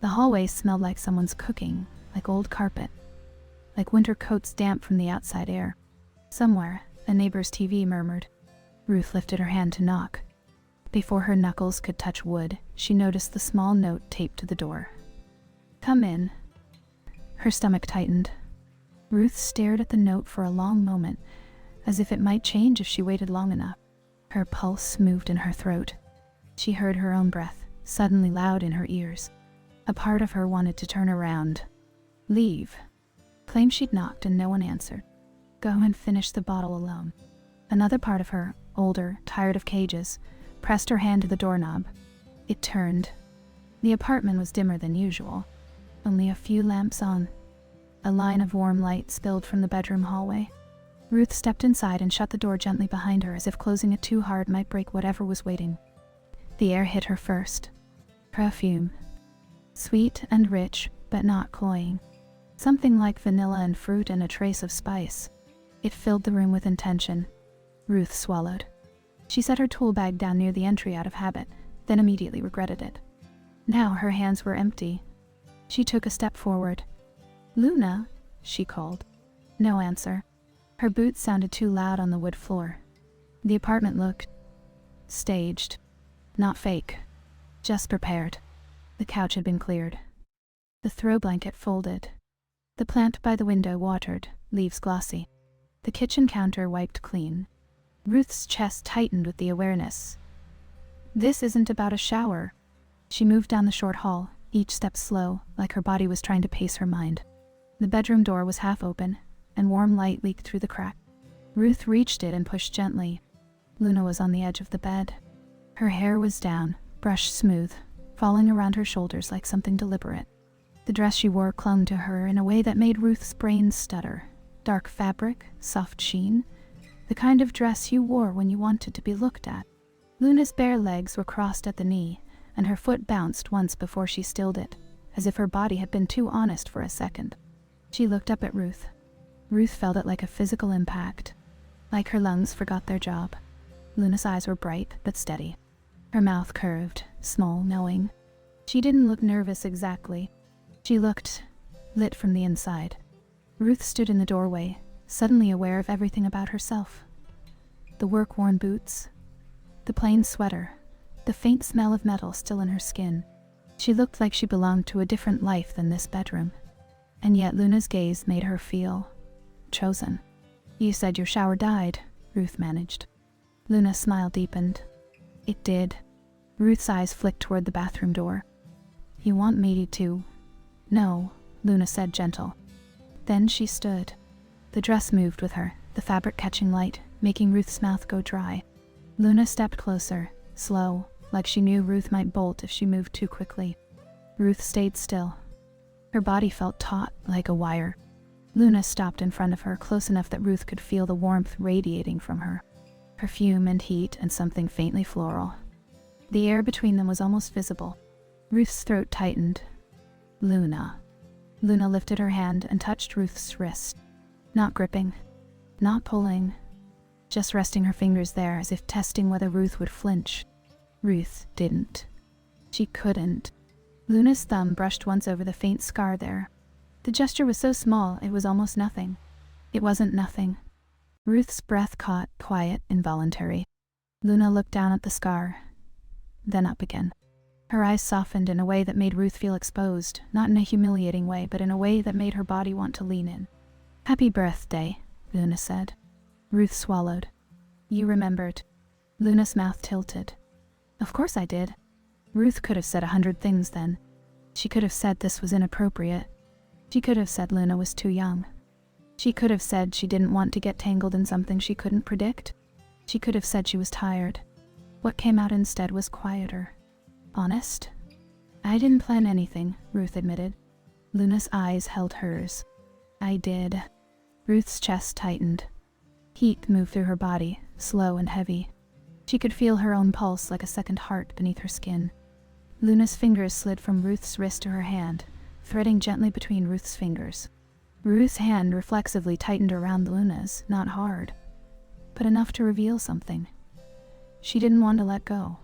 The hallway smelled like someone's cooking, like old carpet, like winter coats damp from the outside air. Somewhere, a neighbor's TV murmured. Ruth lifted her hand to knock. Before her knuckles could touch wood, she noticed the small note taped to the door. Come in. Her stomach tightened. Ruth stared at the note for a long moment, as if it might change if she waited long enough. Her pulse moved in her throat. She heard her own breath, suddenly loud in her ears. A part of her wanted to turn around. Leave. Claim she'd knocked and no one answered. Go and finish the bottle alone. Another part of her, older, tired of cages, pressed her hand to the doorknob. It turned. The apartment was dimmer than usual. Only a few lamps on. A line of warm light spilled from the bedroom hallway. Ruth stepped inside and shut the door gently behind her, as if closing it too hard might break whatever was waiting. The air hit her first. Perfume. Sweet and rich, but not cloying. Something like vanilla and fruit and a trace of spice. It filled the room with intention. Ruth swallowed. She set her tool bag down near the entry out of habit, then immediately regretted it. Now her hands were empty. She took a step forward. Luna, she called. No answer. Her boots sounded too loud on the wood floor. The apartment looked staged. Not fake. Just prepared. The couch had been cleared. The throw blanket folded. The plant by the window watered, leaves glossy. The kitchen counter wiped clean. Ruth's chest tightened with the awareness. This isn't about a shower. She moved down the short hall, each step slow, like her body was trying to pace her mind. The bedroom door was half open, and warm light leaked through the crack. Ruth reached it and pushed gently. Luna was on the edge of the bed. Her hair was down, brushed smooth, falling around her shoulders like something deliberate. The dress she wore clung to her in a way that made Ruth's brain stutter. Dark fabric, soft sheen, the kind of dress you wore when you wanted to be looked at. Luna's bare legs were crossed at the knee, and her foot bounced once before she stilled it, as if her body had been too honest for a second. She looked up at Ruth. Ruth felt it like a physical impact, like her lungs forgot their job. Luna's eyes were bright but steady. Her mouth curved, small, knowing. She didn't look nervous exactly. She looked lit from the inside. Ruth stood in the doorway, suddenly aware of everything about herself. The work-worn boots, the plain sweater, the faint smell of metal still in her skin. She looked like she belonged to a different life than this bedroom. And yet Luna's gaze made her feel chosen. You said your shower died, Ruth managed. Luna's smile deepened. It did. Ruth's eyes flicked toward the bathroom door. You want me to? No, Luna said, gentle. Then she stood. The dress moved with her, the fabric catching light, making Ruth's mouth go dry. Luna stepped closer, slow, like she knew Ruth might bolt if she moved too quickly. Ruth stayed still. Her body felt taut, like a wire. Luna stopped in front of her, close enough that Ruth could feel the warmth radiating from her. Perfume and heat and something faintly floral. The air between them was almost visible. Ruth's throat tightened. Luna. Luna lifted her hand and touched Ruth's wrist. Not gripping. Not pulling. Just resting her fingers there as if testing whether Ruth would flinch. Ruth didn't. She couldn't. Luna's thumb brushed once over the faint scar there. The gesture was so small it was almost nothing. It wasn't nothing. Ruth's breath caught, quiet, involuntary. Luna looked down at the scar, then up again. Her eyes softened in a way that made Ruth feel exposed, not in a humiliating way, but in a way that made her body want to lean in. "Happy birthday," Luna said. Ruth swallowed. "You remembered." Luna's mouth tilted. "Of course I did." Ruth could have said 100 things then. She could have said this was inappropriate. She could have said Luna was too young. She could have said she didn't want to get tangled in something she couldn't predict. She could have said she was tired. What came out instead was quieter. Honest. "I didn't plan anything," Ruth admitted. Luna's eyes held hers. "I did." Ruth's chest tightened. Heat moved through her body, slow and heavy. She could feel her own pulse like a second heart beneath her skin. Luna's fingers slid from Ruth's wrist to her hand, threading gently between Ruth's fingers. Ruth's hand reflexively tightened around Luna's, not hard, but enough to reveal something. She didn't want to let go.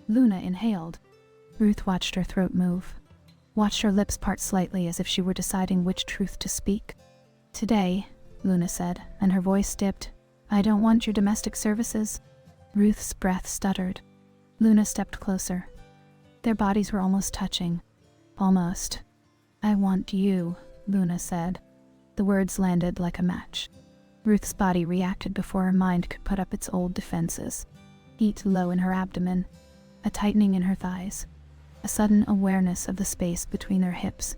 Luna inhaled. Ruth watched her throat move, watched her lips part slightly as if she were deciding which truth to speak. "Today," Luna said, and her voice dipped, "I don't want your domestic services." Ruth's breath stuttered. Luna stepped closer. Their bodies were almost touching. Almost. "I want you," Luna said. The words landed like a match. Ruth's body reacted before her mind could put up its old defenses. Heat low in her abdomen, a tightening in her thighs, a sudden awareness of the space between their hips,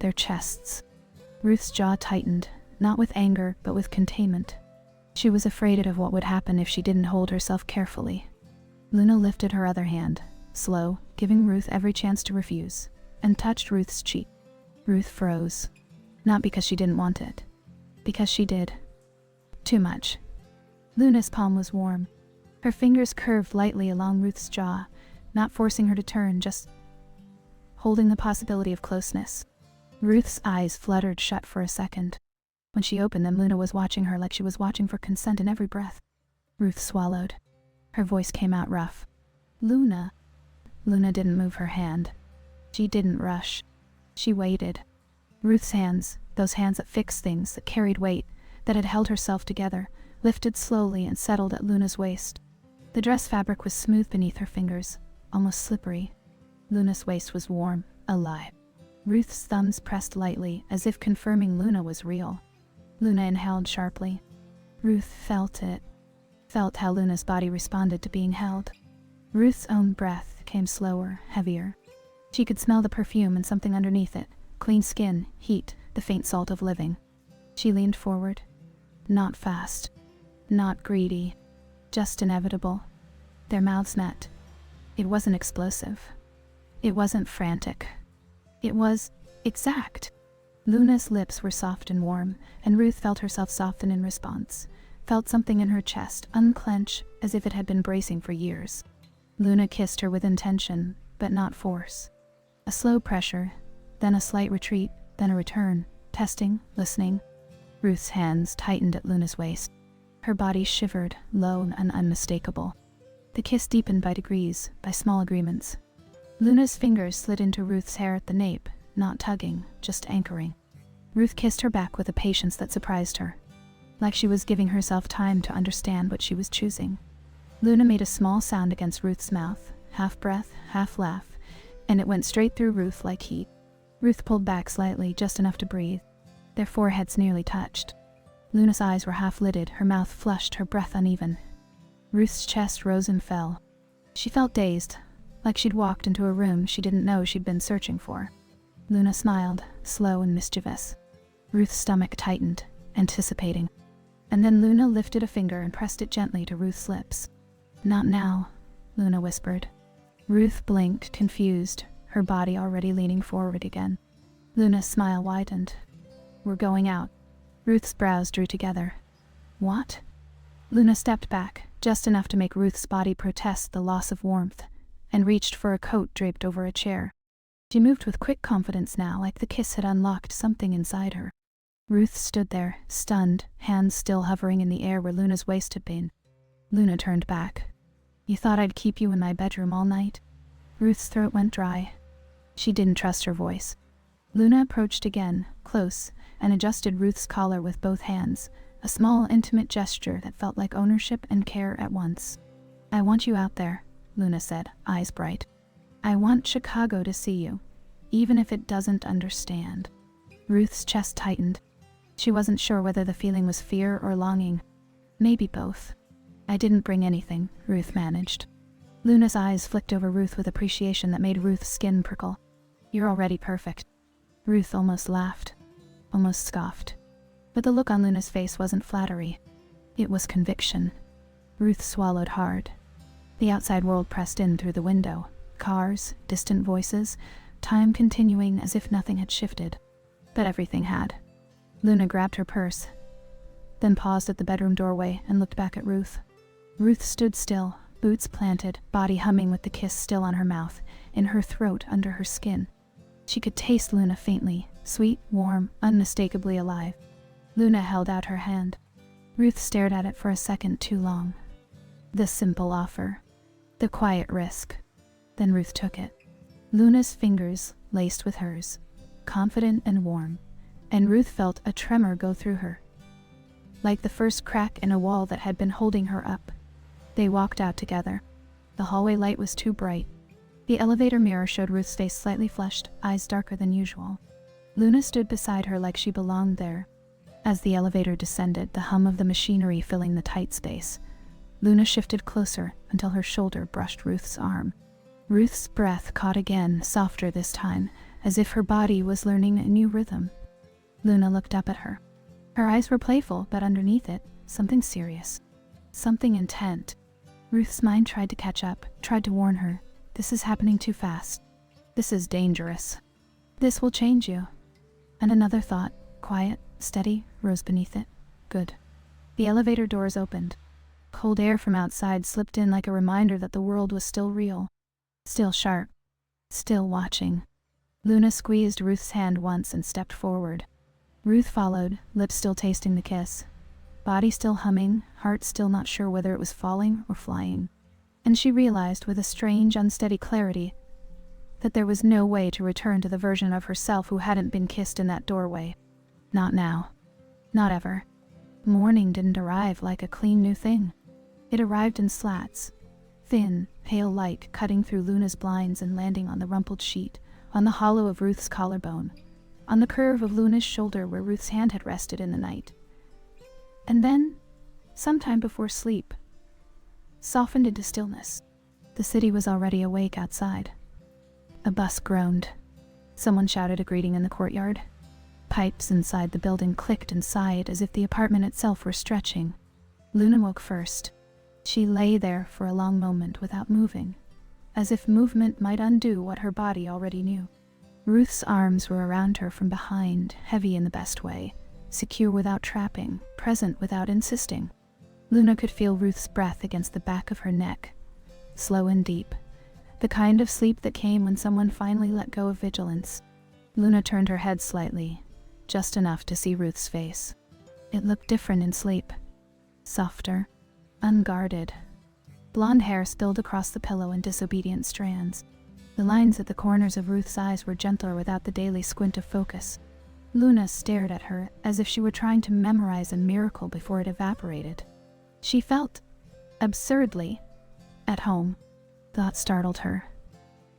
their chests. Ruth's jaw tightened, not with anger, but with containment. She was afraid of what would happen if she didn't hold herself carefully. Luna lifted her other hand, slow, giving Ruth every chance to refuse, and touched Ruth's cheek. Ruth froze. Not because she didn't want it. Because she did. Too much. Luna's palm was warm. Her fingers curved lightly along Ruth's jaw, not forcing her to turn, just holding the possibility of closeness. Ruth's eyes fluttered shut for a second. When she opened them, Luna was watching her like she was watching for consent in every breath. Ruth swallowed. Her voice came out rough. "Luna." Luna didn't move her hand. She didn't rush. She waited. Ruth's hands, those hands that fixed things, that carried weight, that had held herself together, lifted slowly and settled at Luna's waist. The dress fabric was smooth beneath her fingers, almost slippery. Luna's waist was warm, alive. Ruth's thumbs pressed lightly, as if confirming Luna was real. Luna inhaled sharply. Ruth felt it. Felt how Luna's body responded to being held. Ruth's own breath came slower, heavier. She could smell the perfume and something underneath it. Clean skin, heat, the faint salt of living. She leaned forward. Not fast. Not greedy. Just inevitable. Their mouths met. It wasn't explosive. It wasn't frantic. It was exact. Luna's lips were soft and warm, and Ruth felt herself soften in response, felt something in her chest unclench as if it had been bracing for years. Luna kissed her with intention, but not force. A slow pressure, then a slight retreat, then a return, testing, listening. Ruth's hands tightened at Luna's waist. Her body shivered, low and unmistakable. The kiss deepened by degrees, by small agreements. Luna's fingers slid into Ruth's hair at the nape, not tugging, just anchoring. Ruth kissed her back with a patience that surprised her, like she was giving herself time to understand what she was choosing. Luna made a small sound against Ruth's mouth, half breath, half laugh, and it went straight through Ruth like heat. Ruth pulled back slightly, just enough to breathe. Their foreheads nearly touched. Luna's eyes were half-lidded, her mouth flushed, her breath uneven. Ruth's chest rose and fell. She felt dazed, like she'd walked into a room she didn't know she'd been searching for. Luna smiled, slow and mischievous. Ruth's stomach tightened, anticipating. And then Luna lifted a finger and pressed it gently to Ruth's lips. "Not now," Luna whispered. Ruth blinked, confused, her body already leaning forward again. Luna's smile widened. "We're going out." Ruth's brows drew together. "What?" Luna stepped back, just enough to make Ruth's body protest the loss of warmth, and reached for a coat draped over a chair. She moved with quick confidence now, like the kiss had unlocked something inside her. Ruth stood there, stunned, hands still hovering in the air where Luna's waist had been. Luna turned back. "You thought I'd keep you in my bedroom all night?" Ruth's throat went dry. She didn't trust her voice. Luna approached again, close, and adjusted Ruth's collar with both hands, a small, intimate gesture that felt like ownership and care at once. "I want you out there," Luna said, eyes bright. "I want Chicago to see you, even if it doesn't understand." Ruth's chest tightened. She wasn't sure whether the feeling was fear or longing. Maybe both. "I didn't bring anything," Ruth managed. Luna's eyes flicked over Ruth with appreciation that made Ruth's skin prickle. "You're already perfect." Ruth almost laughed, almost scoffed. But the look on Luna's face wasn't flattery. It was conviction. Ruth swallowed hard. The outside world pressed in through the window. Cars, distant voices, time continuing as if nothing had shifted. But everything had. Luna grabbed her purse, then paused at the bedroom doorway and looked back at Ruth. Ruth stood still, boots planted, body humming with the kiss still on her mouth, in her throat under her skin. She could taste Luna faintly, sweet, warm, unmistakably alive. Luna held out her hand. Ruth stared at it for a second too long. The simple offer. The quiet risk. Then Ruth took it. Luna's fingers laced with hers, confident and warm, and Ruth felt a tremor go through her, like the first crack in a wall that had been holding her up. They walked out together. The hallway light was too bright. The elevator mirror showed Ruth's face slightly flushed, eyes darker than usual. Luna stood beside her like she belonged there. As the elevator descended, the hum of the machinery filling the tight space, Luna shifted closer until her shoulder brushed Ruth's arm. Ruth's breath caught again, softer this time, as if her body was learning a new rhythm. Luna looked up at her. Her eyes were playful, but underneath it, something serious. Something intent. Ruth's mind tried to catch up, tried to warn her. This is happening too fast. This is dangerous. This will change you. And another thought, quiet, steady, rose beneath it. Good. The elevator doors opened. Cold air from outside slipped in like a reminder that the world was still real. Still sharp. Still watching. Luna squeezed Ruth's hand once and stepped forward. Ruth followed, lips still tasting the kiss. Body still humming, heart still not sure whether it was falling or flying. And she realized with a strange, unsteady clarity that there was no way to return to the version of herself who hadn't been kissed in that doorway. Not now. Not ever. Morning didn't arrive like a clean new thing. It arrived in slats. Thin, pale light cutting through Luna's blinds and landing on the rumpled sheet, on the hollow of Ruth's collarbone, on the curve of Luna's shoulder where Ruth's hand had rested in the night. And then, sometime before sleep, softened into stillness. The city was already awake outside. A bus groaned. Someone shouted a greeting in the courtyard. Pipes inside the building clicked and sighed as if the apartment itself were stretching. Luna woke first. She lay there for a long moment without moving, as if movement might undo what her body already knew. Ruth's arms were around her from behind, heavy in the best way, secure without trapping, present without insisting. Luna could feel Ruth's breath against the back of her neck, slow and deep, the kind of sleep that came when someone finally let go of vigilance. Luna turned her head slightly, just enough to see Ruth's face. It looked different in sleep. Softer, unguarded. Blonde hair spilled across the pillow in disobedient strands. The lines at the corners of Ruth's eyes were gentler without the daily squint of focus. Luna stared at her as if she were trying to memorize a miracle before it evaporated. She felt, absurdly, at home. Thought startled her.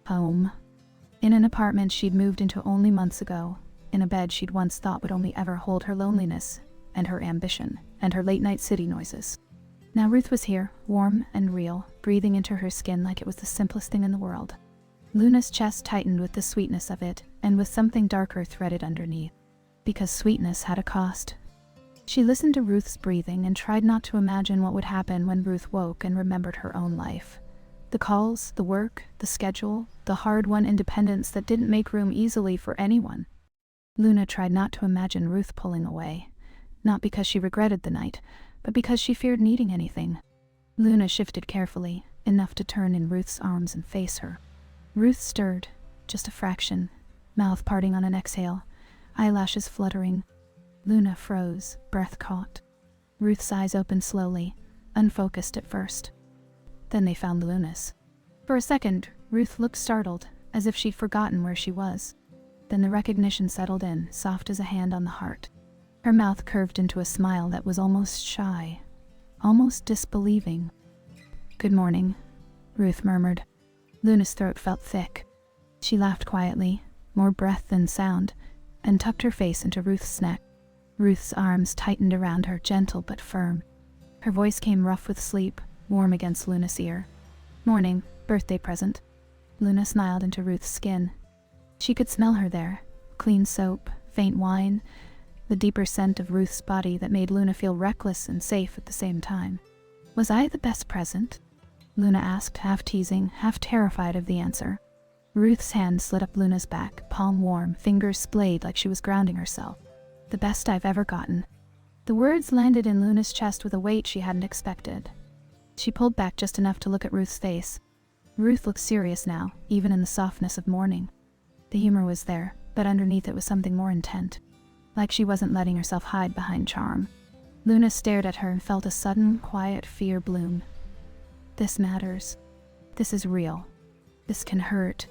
Home. In an apartment she'd moved into only months ago, in a bed she'd once thought would only ever hold her loneliness, and her ambition, and her late-night city noises. Now Ruth was here, warm and real, breathing into her skin like it was the simplest thing in the world. Luna's chest tightened with the sweetness of it, and with something darker threaded underneath. Because sweetness had a cost. She listened to Ruth's breathing and tried not to imagine what would happen when Ruth woke and remembered her own life. The calls, the work, the schedule, the hard-won independence that didn't make room easily for anyone. Luna tried not to imagine Ruth pulling away, not because she regretted the night, but because she feared needing anything. Luna shifted carefully, enough to turn in Ruth's arms and face her. Ruth stirred, just a fraction, mouth parting on an exhale, eyelashes fluttering. Luna froze, breath caught. Ruth's eyes opened slowly, unfocused at first. Then they found Luna's. For a second, Ruth looked startled, as if she'd forgotten where she was. Then the recognition settled in, soft as a hand on the heart. Her mouth curved into a smile that was almost shy, almost disbelieving. "Good morning," Ruth murmured. Luna's throat felt thick. She laughed quietly, more breath than sound, and tucked her face into Ruth's neck. Ruth's arms tightened around her, gentle but firm. Her voice came rough with sleep, warm against Luna's ear. "Morning, birthday present." Luna smiled into Ruth's skin. She could smell her there, clean soap, faint wine, the deeper scent of Ruth's body that made Luna feel reckless and safe at the same time. "Was I the best present?" Luna asked, half teasing, half terrified of the answer. Ruth's hand slid up Luna's back, palm warm, fingers splayed like she was grounding herself. "The best I've ever gotten." The words landed in Luna's chest with a weight she hadn't expected. She pulled back just enough to look at Ruth's face. Ruth looked serious now, even in the softness of mourning. The humor was there, but underneath it was something more intent. Like she wasn't letting herself hide behind charm. Luna stared at her and felt a sudden, quiet fear bloom. This matters. This is real. This can hurt.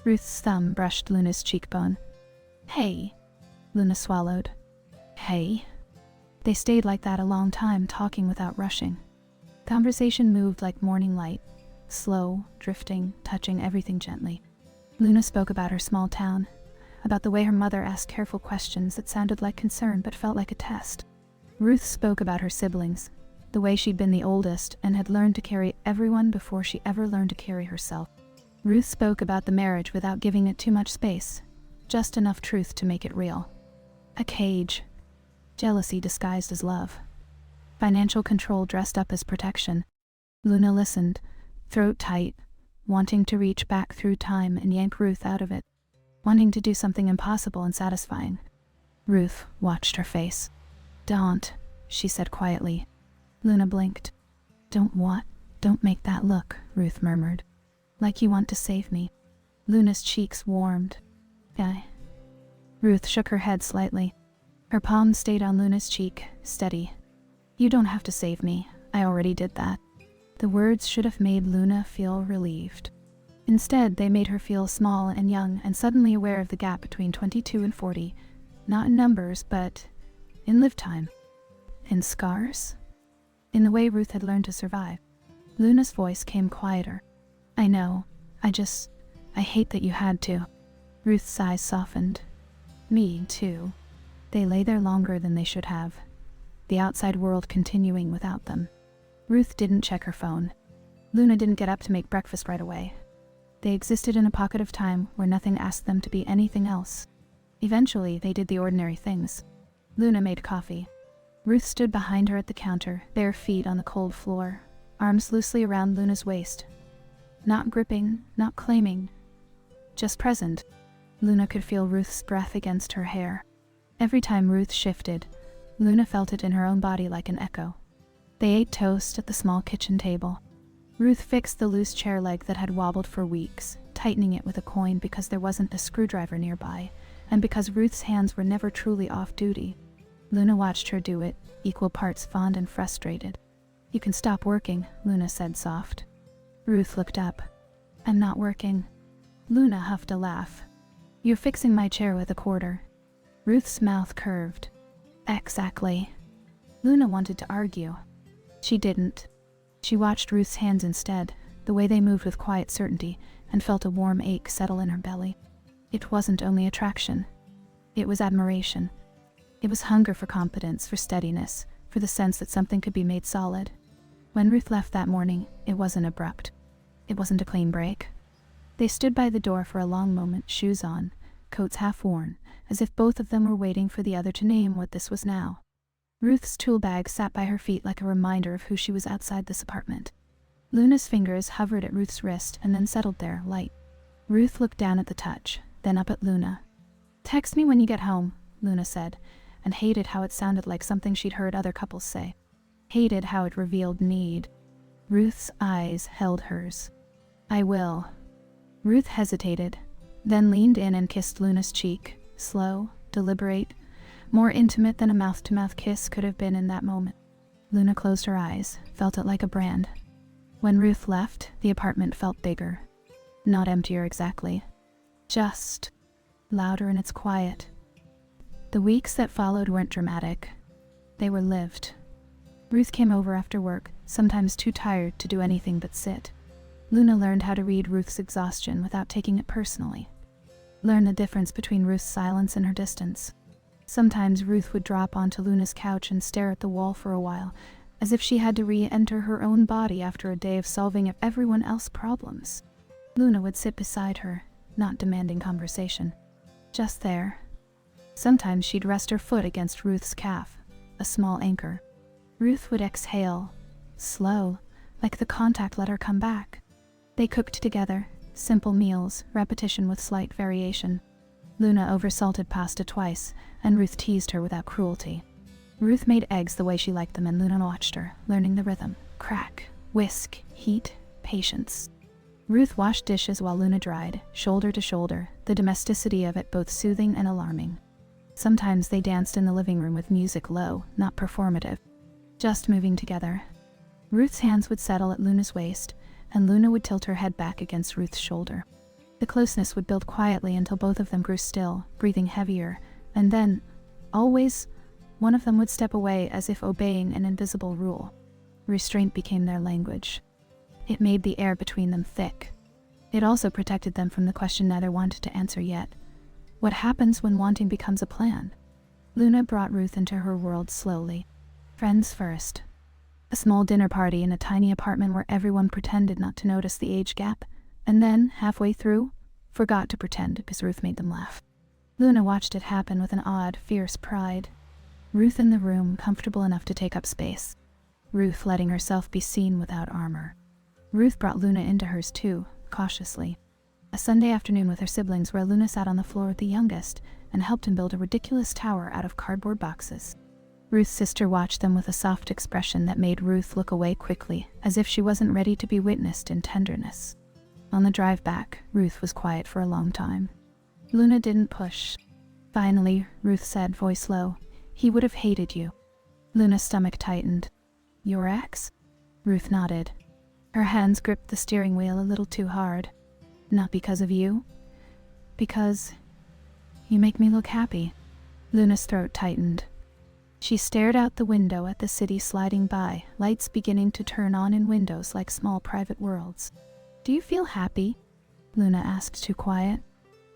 Ruth's thumb brushed Luna's cheekbone. "Hey." Luna swallowed. "Hey." They stayed like that a long time, talking without rushing. Conversation moved like morning light, slow, drifting, touching everything gently. Luna spoke about her small town, about the way her mother asked careful questions that sounded like concern but felt like a test. Ruth spoke about her siblings, the way she'd been the oldest and had learned to carry everyone before she ever learned to carry herself. Ruth spoke about the marriage without giving it too much space, just enough truth to make it real. A cage. Jealousy disguised as love. Financial control dressed up as protection. Luna listened, throat tight, wanting to reach back through time and yank Ruth out of it, wanting to do something impossible and satisfying. Ruth watched her face. "Don't," she said quietly. Luna blinked. "Don't what? Don't make that look," Ruth murmured. "Like you want to save me." Luna's cheeks warmed. "I..." Ruth shook her head slightly. Her palm stayed on Luna's cheek, steady. "You don't have to save me. I already did that." The words should have made Luna feel relieved. Instead, they made her feel small and young and suddenly aware of the gap between 22 and 40, not in numbers, but in live time. In scars? In the way Ruth had learned to survive. Luna's voice came quieter. "I know. I hate that you had to." Ruth's eyes softened. "Me, too." They lay there longer than they should have, the outside world continuing without them. Ruth didn't check her phone. Luna didn't get up to make breakfast right away. They existed in a pocket of time where nothing asked them to be anything else. Eventually, they did the ordinary things. Luna made coffee. Ruth stood behind her at the counter, bare feet on the cold floor, arms loosely around Luna's waist. Not gripping, not claiming, just present. Luna could feel Ruth's breath against her hair. Every time Ruth shifted, Luna felt it in her own body like an echo. They ate toast at the small kitchen table. Ruth fixed the loose chair leg that had wobbled for weeks, tightening it with a coin because there wasn't a screwdriver nearby, and because Ruth's hands were never truly off duty. Luna watched her do it, equal parts fond and frustrated. "You can stop working," Luna said soft. Ruth looked up. "I'm not working." Luna huffed a laugh. "You're fixing my chair with a quarter." Ruth's mouth curved. "Exactly." Luna wanted to argue. She didn't. She watched Ruth's hands instead, the way they moved with quiet certainty, and felt a warm ache settle in her belly. It wasn't only attraction. It was admiration. It was hunger for competence, for steadiness, for the sense that something could be made solid. When Ruth left that morning, it wasn't abrupt. It wasn't a clean break. They stood by the door for a long moment, shoes on, coats half worn, as if both of them were waiting for the other to name what this was now. Ruth's tool bag sat by her feet like a reminder of who she was outside this apartment. Luna's fingers hovered at Ruth's wrist and then settled there, light. Ruth looked down at the touch, then up at Luna. "Text me when you get home," Luna said, and hated how it sounded like something she'd heard other couples say. Hated how it revealed need. Ruth's eyes held hers. "I will." Ruth hesitated, then leaned in and kissed Luna's cheek, slow, deliberate, more intimate than a mouth-to-mouth kiss could have been in that moment. Luna closed her eyes, felt it like a brand. When Ruth left, the apartment felt bigger. Not emptier exactly. Just louder in its quiet. The weeks that followed weren't dramatic. They were lived. Ruth came over after work, sometimes too tired to do anything but sit. Luna learned how to read Ruth's exhaustion without taking it personally. Learned the difference between Ruth's silence and her distance. Sometimes Ruth would drop onto Luna's couch and stare at the wall for a while, as if she had to re-enter her own body after a day of solving everyone else's problems. Luna would sit beside her, not demanding conversation. Just there. Sometimes she'd rest her foot against Ruth's calf, a small anchor. Ruth would exhale, slow, like the contact let her come back. They cooked together, simple meals, repetition with slight variation. Luna oversalted pasta twice, and Ruth teased her without cruelty. Ruth made eggs the way she liked them, and Luna watched her, learning the rhythm. Crack, whisk, heat, patience. Ruth washed dishes while Luna dried, shoulder to shoulder, the domesticity of it both soothing and alarming. Sometimes they danced in the living room with music low, not performative. Just moving together. Ruth's hands would settle at Luna's waist, and Luna would tilt her head back against Ruth's shoulder. The closeness would build quietly until both of them grew still, breathing heavier, and then, always, one of them would step away as if obeying an invisible rule. Restraint became their language. It made the air between them thick. It also protected them from the question neither wanted to answer yet. What happens when wanting becomes a plan? Luna brought Ruth into her world slowly. Friends first. A small dinner party in a tiny apartment where everyone pretended not to notice the age gap, and then, halfway through, forgot to pretend because Ruth made them laugh. Luna watched it happen with an odd, fierce pride. Ruth in the room, comfortable enough to take up space. Ruth letting herself be seen without armor. Ruth brought Luna into hers too, cautiously. A Sunday afternoon with her siblings where Luna sat on the floor with the youngest and helped him build a ridiculous tower out of cardboard boxes. Ruth's sister watched them with a soft expression that made Ruth look away quickly, as if she wasn't ready to be witnessed in tenderness. On the drive back, Ruth was quiet for a long time. Luna didn't push. Finally, Ruth said, voice low, "He would have hated you." Luna's stomach tightened. "Your ex?" Ruth nodded. Her hands gripped the steering wheel a little too hard. "Not because of you. Because you make me look happy." Luna's throat tightened. She stared out the window at the city sliding by, lights beginning to turn on in windows like small private worlds. "Do you feel happy?" Luna asked, too quiet.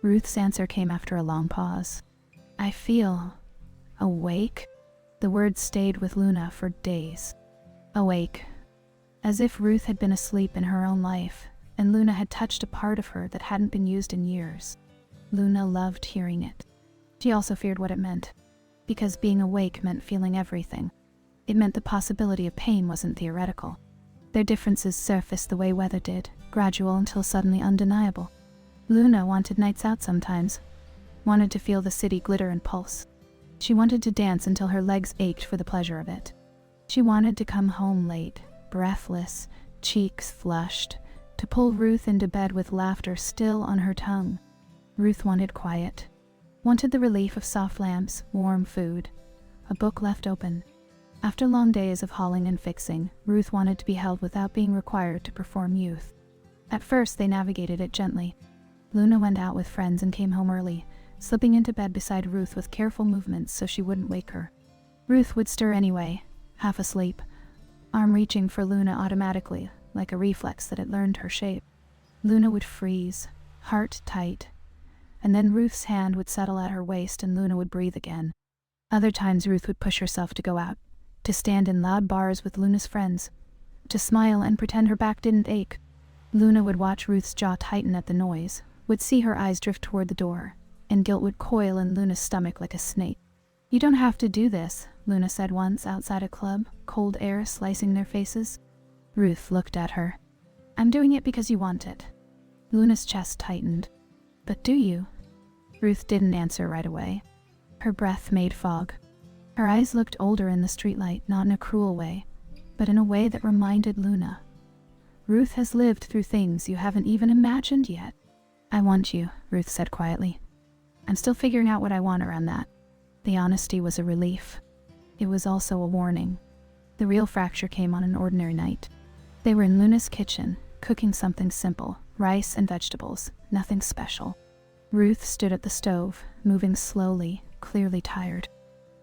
Ruth's answer came after a long pause. "I feel awake." The words stayed with Luna for days. Awake. As if Ruth had been asleep in her own life, and Luna had touched a part of her that hadn't been used in years. Luna loved hearing it. She also feared what it meant. Because being awake meant feeling everything. It meant the possibility of pain wasn't theoretical. Their differences surfaced the way weather did, gradual until suddenly undeniable. Luna wanted nights out sometimes, wanted to feel the city glitter and pulse. She wanted to dance until her legs ached for the pleasure of it. She wanted to come home late, breathless, cheeks flushed, to pull Ruth into bed with laughter still on her tongue. Ruth wanted quiet. Wanted the relief of soft lamps, warm food, a book left open. After long days of hauling and fixing, Ruth wanted to be held without being required to perform youth. At first, they navigated it gently. Luna went out with friends and came home early, slipping into bed beside Ruth with careful movements so she wouldn't wake her. Ruth would stir anyway, half asleep, arm reaching for Luna automatically, like a reflex that had learned her shape. Luna would freeze, heart tight, and then Ruth's hand would settle at her waist and Luna would breathe again. Other times Ruth would push herself to go out, to stand in loud bars with Luna's friends, to smile and pretend her back didn't ache. Luna would watch Ruth's jaw tighten at the noise, would see her eyes drift toward the door, and guilt would coil in Luna's stomach like a snake. "You don't have to do this," Luna said once outside a club, cold air slicing their faces. Ruth looked at her. "I'm doing it because you want it." Luna's chest tightened. "But do you?" Ruth didn't answer right away. Her breath made fog. Her eyes looked older in the streetlight, not in a cruel way, but in a way that reminded Luna. Ruth has lived through things you haven't even imagined yet. I want you, Ruth said quietly. I'm still figuring out what I want around that. The honesty was a relief. It was also a warning. The real fracture came on an ordinary night. They were in Luna's kitchen, cooking something simple, rice and vegetables, nothing special. Ruth stood at the stove, moving slowly, clearly tired.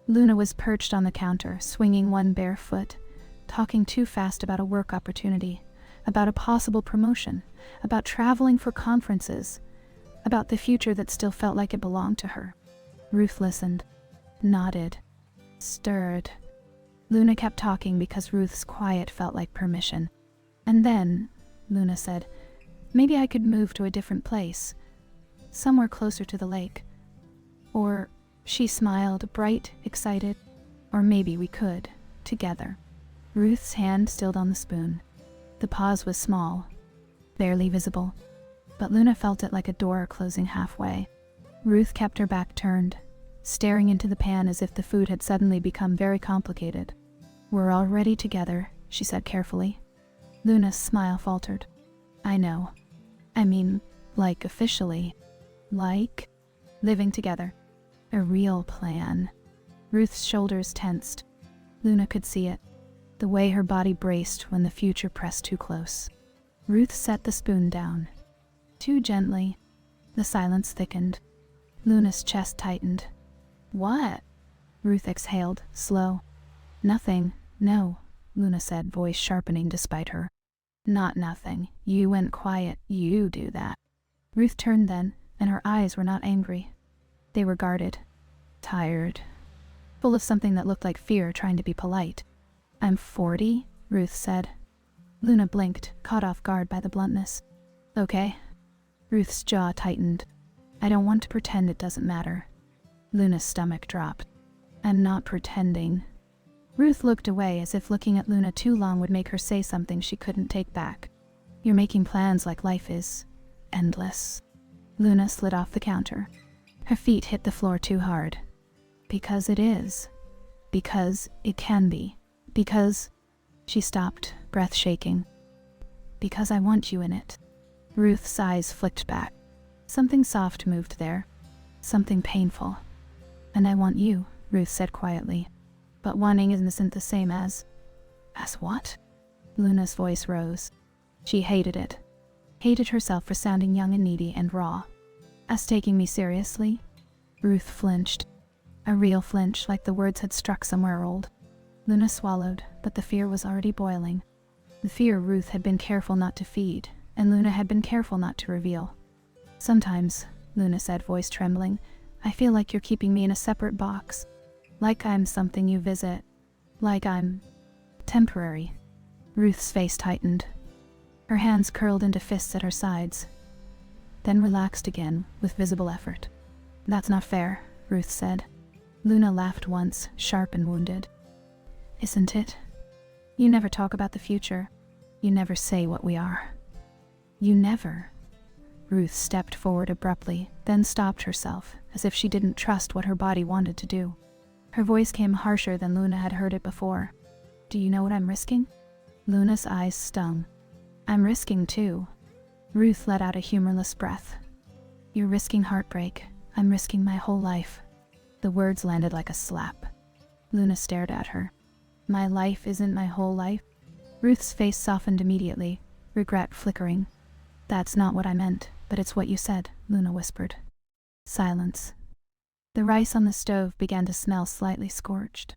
Luna was perched on the counter, swinging one bare foot, talking too fast about a work opportunity, about a possible promotion, about traveling for conferences, about the future that still felt like it belonged to her. Ruth listened, nodded, stirred. Luna kept talking because Ruth's quiet felt like permission. And then, Luna said, maybe I could move to a different place, somewhere closer to the lake. Or, she smiled, bright, excited, or maybe we could, together. Ruth's hand stilled on the spoon. The pause was small, barely visible, but Luna felt it like a door closing halfway. Ruth kept her back turned, staring into the pan as if the food had suddenly become very complicated. We're already together, she said carefully. Luna's smile faltered. I know. I mean, like officially. Like living together. A real plan. Ruth's shoulders tensed. Luna could see it, the way her body braced when the future pressed too close. Ruth set the spoon down. Too gently. The silence thickened. Luna's chest tightened. What? Ruth exhaled, slow. Nothing. No, Luna said, voice sharpening despite her. Not nothing. You went quiet. You do that. Ruth turned then, and her eyes were not angry. They were guarded. Tired. Full of something that looked like fear trying to be polite. I'm 40, Ruth said. Luna blinked, caught off guard by the bluntness. Okay. Ruth's jaw tightened. I don't want to pretend it doesn't matter. Luna's stomach dropped. I'm not pretending. Ruth looked away as if looking at Luna too long would make her say something she couldn't take back. You're making plans like life is endless. Luna slid off the counter. Her feet hit the floor too hard. Because it is. Because it can be. Because... She stopped, breath shaking. Because I want you in it. Ruth's eyes flicked back. Something soft moved there. Something painful. And I want you, Ruth said quietly. But wanting isn't the same as... As what? Luna's voice rose. She hated it. Hated herself for sounding young and needy and raw. As taking me seriously? Ruth flinched. A real flinch, like the words had struck somewhere old. Luna swallowed, but the fear was already boiling. The fear Ruth had been careful not to feed, and Luna had been careful not to reveal. Sometimes, Luna said, voice trembling, I feel like you're keeping me in a separate box. Like I'm something you visit. Like I'm... temporary. Ruth's face tightened. Her hands curled into fists at her sides, then relaxed again with visible effort. That's not fair, Ruth said. Luna laughed once, sharp and wounded. Isn't it? You never talk about the future. You never say what we are. You never. Ruth stepped forward abruptly, then stopped herself, as if she didn't trust what her body wanted to do. Her voice came harsher than Luna had heard it before. Do you know what I'm risking? Luna's eyes stung. I'm risking too. Ruth let out a humorless breath. You're risking heartbreak. I'm risking my whole life. The words landed like a slap. Luna stared at her. My life isn't my whole life? Ruth's face softened immediately, regret flickering. That's not what I meant, but it's what you said, Luna whispered. Silence. The rice on the stove began to smell slightly scorched.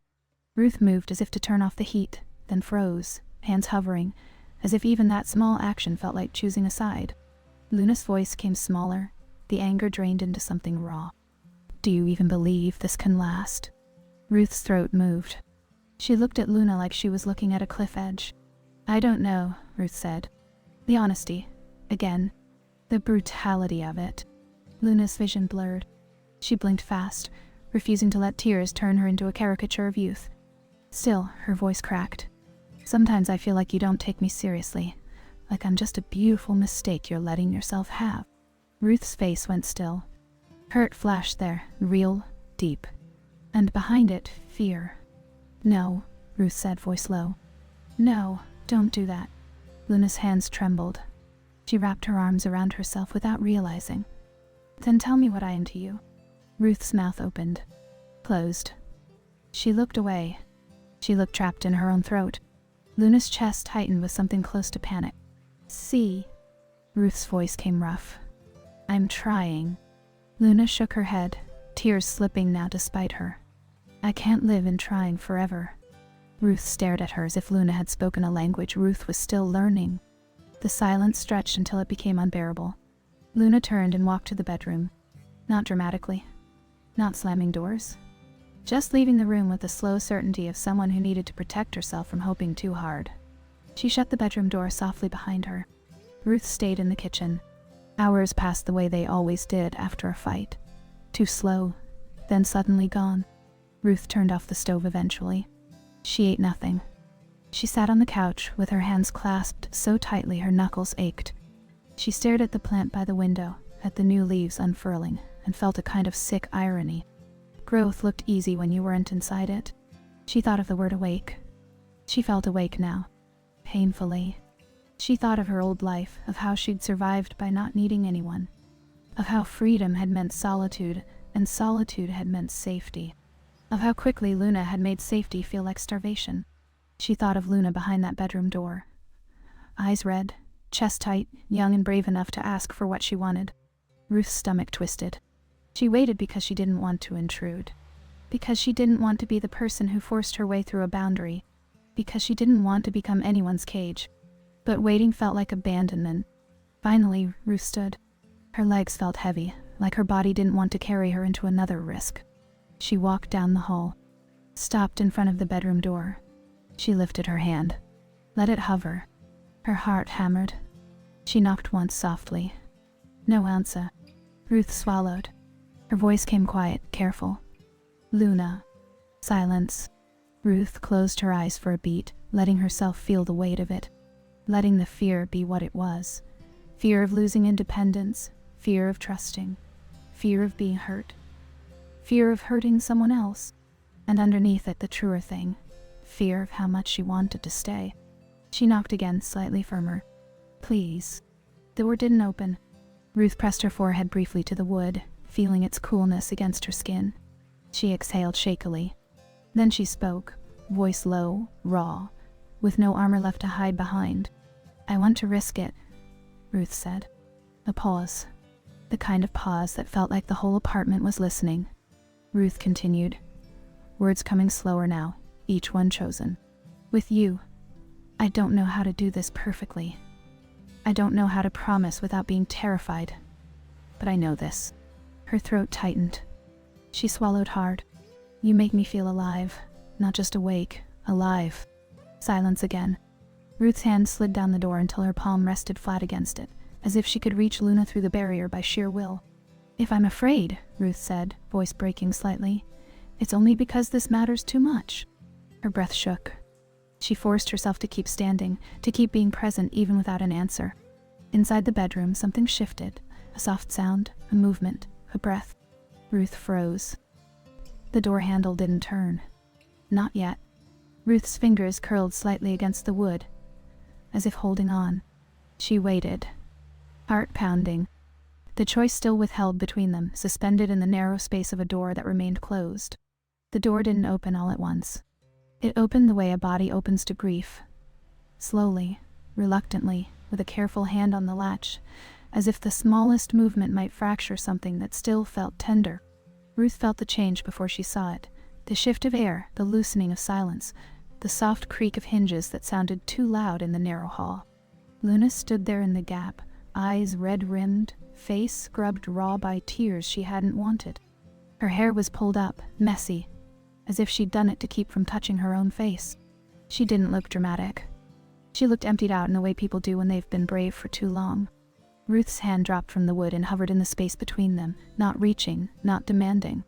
Ruth moved as if to turn off the heat, then froze, hands hovering, as if even that small action felt like choosing a side. Luna's voice came smaller, the anger drained into something raw. Do you even believe this can last? Ruth's throat moved. She looked at Luna like she was looking at a cliff edge. I don't know, Ruth said. The honesty. Again. The brutality of it. Luna's vision blurred. She blinked fast, refusing to let tears turn her into a caricature of youth. Still, her voice cracked. Sometimes I feel like you don't take me seriously. Like I'm just a beautiful mistake you're letting yourself have. Ruth's face went still. Hurt flashed there, real, deep. And behind it, fear. No, Ruth said, voice low. No, don't do that. Luna's hands trembled. She wrapped her arms around herself without realizing. Then tell me what I am to you. Ruth's mouth opened, closed. She looked away. She looked trapped in her own throat. Luna's chest tightened with something close to panic. See? Ruth's voice came rough. I'm trying. Luna shook her head, tears slipping now despite her. I can't live in trying forever. Ruth stared at her as if Luna had spoken a language Ruth was still learning. The silence stretched until it became unbearable. Luna turned and walked to the bedroom. Not dramatically. Not slamming doors. Just leaving the room with the slow certainty of someone who needed to protect herself from hoping too hard. She shut the bedroom door softly behind her. Ruth stayed in the kitchen. Hours passed the way they always did after a fight. Too slow, then suddenly gone. Ruth turned off the stove eventually. She ate nothing. She sat on the couch with her hands clasped so tightly her knuckles ached. She stared at the plant by the window, at the new leaves unfurling, and felt a kind of sick irony. Growth looked easy when you weren't inside it. She thought of the word awake. She felt awake now. Painfully. She thought of her old life, of how she'd survived by not needing anyone. Of how freedom had meant solitude, and solitude had meant safety. Of how quickly Luna had made safety feel like starvation. She thought of Luna behind that bedroom door. Eyes red, chest tight, young and brave enough to ask for what she wanted. Ruth's stomach twisted. She waited because she didn't want to intrude. Because she didn't want to be the person who forced her way through a boundary. Because she didn't want to become anyone's cage. But waiting felt like abandonment. Finally, Ruth stood. Her legs felt heavy, like her body didn't want to carry her into another risk. She walked down the hall. Stopped in front of the bedroom door. She lifted her hand. Let it hover. Her heart hammered. She knocked once softly. No answer. Ruth swallowed. Her voice came quiet, careful. Luna. Silence. Ruth closed her eyes for a beat, letting herself feel the weight of it. Letting the fear be what it was. Fear of losing independence. Fear of trusting. Fear of being hurt. Fear of hurting someone else. And underneath it, the truer thing. Fear of how much she wanted to stay. She knocked again, slightly firmer. Please. The door didn't open. Ruth pressed her forehead briefly to the wood, feeling its coolness against her skin. She exhaled shakily. Then she spoke, voice low, raw, with no armor left to hide behind. I want to risk it, Ruth said. A pause. The kind of pause that felt like the whole apartment was listening. Ruth continued, words coming slower now, each one chosen. With you, I don't know how to do this perfectly. I don't know how to promise without being terrified. But I know this. Her throat tightened. She swallowed hard. You make me feel alive, not just awake, alive. Silence again. Ruth's hand slid down the door until her palm rested flat against it, as if she could reach Luna through the barrier by sheer will. If I'm afraid, Ruth said, voice breaking slightly, it's only because this matters too much. Her breath shook. She forced herself to keep standing, to keep being present even without an answer. Inside the bedroom, something shifted. A soft sound, a movement, a breath. Ruth froze. The door handle didn't turn. Not yet. Ruth's fingers curled slightly against the wood, as if holding on. She waited. Heart pounding. The choice still withheld between them, suspended in the narrow space of a door that remained closed. The door didn't open all at once. It opened the way a body opens to grief. Slowly, reluctantly, with a careful hand on the latch, as if the smallest movement might fracture something that still felt tender. Ruth felt the change before she saw it. The shift of air, the loosening of silence, the soft creak of hinges that sounded too loud in the narrow hall. Luna stood there in the gap, eyes red-rimmed, face scrubbed raw by tears she hadn't wanted. Her hair was pulled up, messy, as if she'd done it to keep from touching her own face. She didn't look dramatic. She looked emptied out in the way people do when they've been brave for too long. Ruth's hand dropped from the wood and hovered in the space between them, not reaching, not demanding.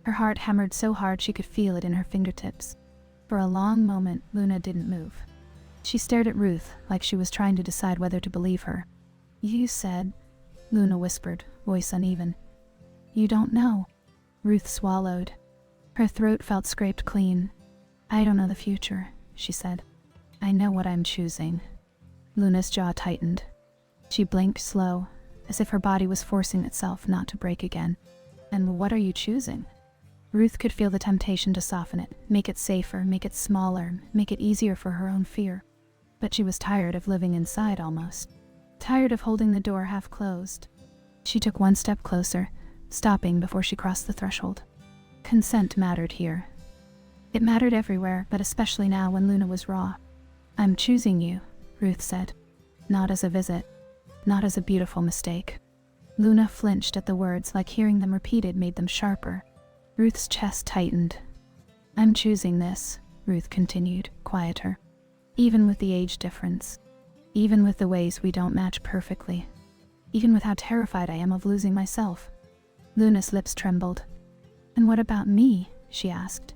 Her heart hammered so hard she could feel it in her fingertips. For a long moment, Luna didn't move. She stared at Ruth like she was trying to decide whether to believe her. You said, Luna whispered, voice uneven. You don't know. Ruth swallowed. Her throat felt scraped clean. I don't know the future, she said. I know what I'm choosing. Luna's jaw tightened. She blinked slow, as if her body was forcing itself not to break again. And what are you choosing? Ruth could feel the temptation to soften it, make it safer, make it smaller, make it easier for her own fear. But she was tired of living inside almost. Tired of holding the door half closed. She took one step closer, stopping before she crossed the threshold. Consent mattered here. It mattered everywhere, but especially now when Luna was raw. I'm choosing you, Ruth said. Not as a visit. Not as a beautiful mistake. Luna flinched at the words, like hearing them repeated made them sharper. Ruth's chest tightened. I'm choosing this, Ruth continued, quieter. Even with the age difference. Even with the ways we don't match perfectly. Even with how terrified I am of losing myself. Luna's lips trembled. And what about me? She asked.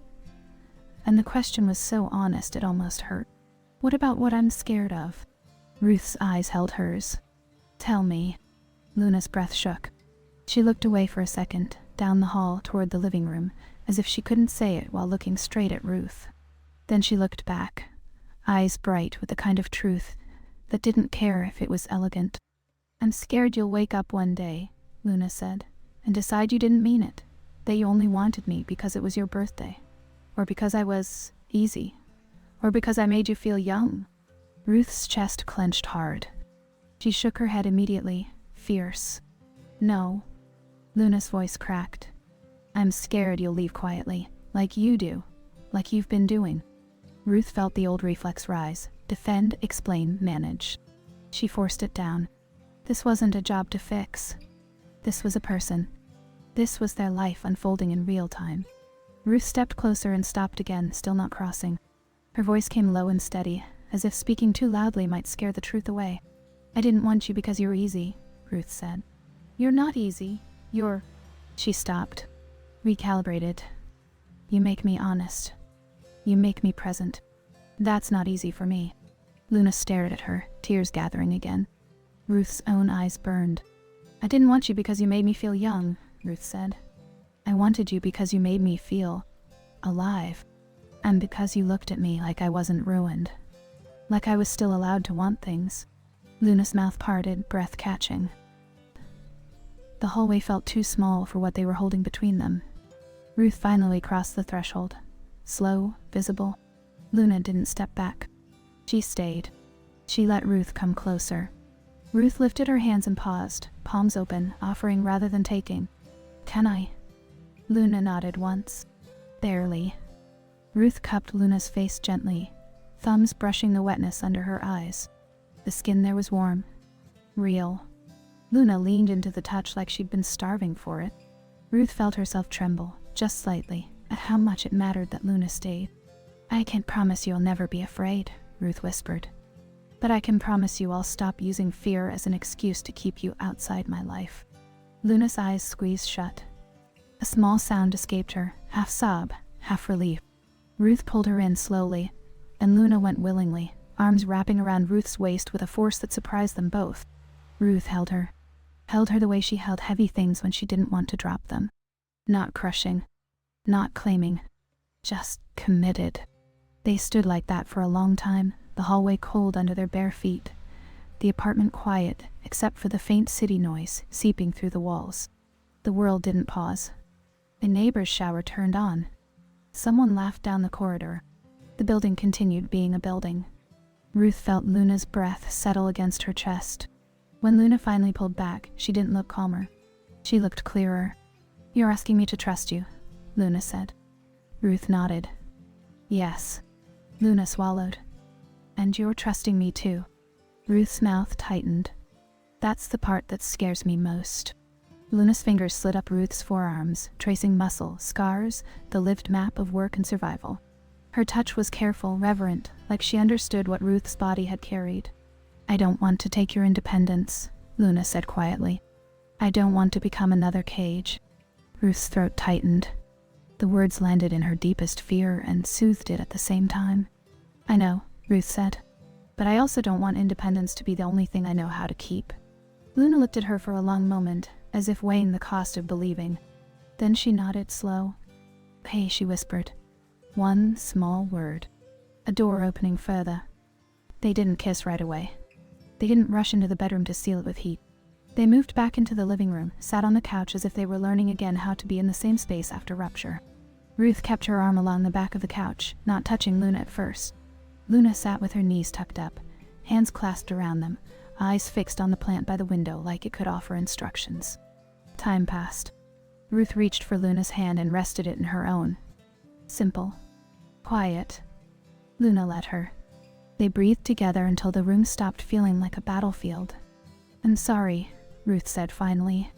And the question was so honest it almost hurt. What about what I'm scared of? Ruth's eyes held hers. Tell me. Luna's breath shook. She looked away for a second, down the hall toward the living room, as if she couldn't say it while looking straight at Ruth. Then she looked back, eyes bright with the kind of truth that didn't care if it was elegant. I'm scared you'll wake up one day, Luna said, and decide you didn't mean it, that you only wanted me because it was your birthday, or because I was easy, or because I made you feel young. Ruth's chest clenched hard. She shook her head immediately, fierce. No. Luna's voice cracked. I'm scared you'll leave quietly, like you do, like you've been doing. Ruth felt the old reflex rise. Defend, explain, manage. She forced it down. This wasn't a job to fix. This was a person. This was their life unfolding in real time. Ruth stepped closer and stopped again, still not crossing. Her voice came low and steady, as if speaking too loudly might scare the truth away. I didn't want you because you're easy, Ruth said. You're not easy. You're... She stopped. Recalibrated. You make me honest. You make me present. That's not easy for me. Luna stared at her, tears gathering again. Ruth's own eyes burned. I didn't want you because you made me feel young, Ruth said. I wanted you because you made me feel alive. And because you looked at me like I wasn't ruined. Like I was still allowed to want things. Luna's mouth parted, breath catching. The hallway felt too small for what they were holding between them. Ruth finally crossed the threshold. Slow, visible. Luna didn't step back. She stayed. She let Ruth come closer. Ruth lifted her hands and paused, palms open, offering rather than taking. Can I? Luna nodded once. Barely. Ruth cupped Luna's face gently, thumbs brushing the wetness under her eyes. The skin there was warm. Real. Luna leaned into the touch like she'd been starving for it. Ruth felt herself tremble, just slightly, at how much it mattered that Luna stayed. I can't promise you'll never be afraid, Ruth whispered. But I can promise you I'll stop using fear as an excuse to keep you outside my life. Luna's eyes squeezed shut. A small sound escaped her, half sob, half relief. Ruth pulled her in slowly, and Luna went willingly, arms wrapping around Ruth's waist with a force that surprised them both. Ruth held her the way she held heavy things when she didn't want to drop them. Not crushing, not claiming, just committed. They stood like that for a long time, the hallway cold under their bare feet, the apartment quiet except for the faint city noise seeping through the walls. The world didn't pause. A neighbor's shower turned on. Someone laughed down the corridor. The building continued being a building. Ruth felt Luna's breath settle against her chest. When Luna finally pulled back, she didn't look calmer. She looked clearer. You're asking me to trust you, Luna said. Ruth nodded. Yes. Luna swallowed. And you're trusting me too. Ruth's mouth tightened. That's the part that scares me most. Luna's fingers slid up Ruth's forearms, tracing muscle, scars, the lived map of work and survival. Her touch was careful, reverent, like she understood what Ruth's body had carried. I don't want to take your independence, Luna said quietly. I don't want to become another cage. Ruth's throat tightened. The words landed in her deepest fear and soothed it at the same time. I know, Ruth said. But I also don't want independence to be the only thing I know how to keep. Luna looked at her for a long moment, as if weighing the cost of believing. Then she nodded slow. Hey, she whispered. One small word. A door opening further. They didn't kiss right away. They didn't rush into the bedroom to seal it with heat. They moved back into the living room, sat on the couch as if they were learning again how to be in the same space after rupture. Ruth kept her arm along the back of the couch, not touching Luna at first. Luna sat with her knees tucked up, hands clasped around them, eyes fixed on the plant by the window like it could offer instructions. Time passed. Ruth reached for Luna's hand and rested it in her own. Simple. Quiet. Luna let her. They breathed together until the room stopped feeling like a battlefield. "I'm sorry," Ruth said finally.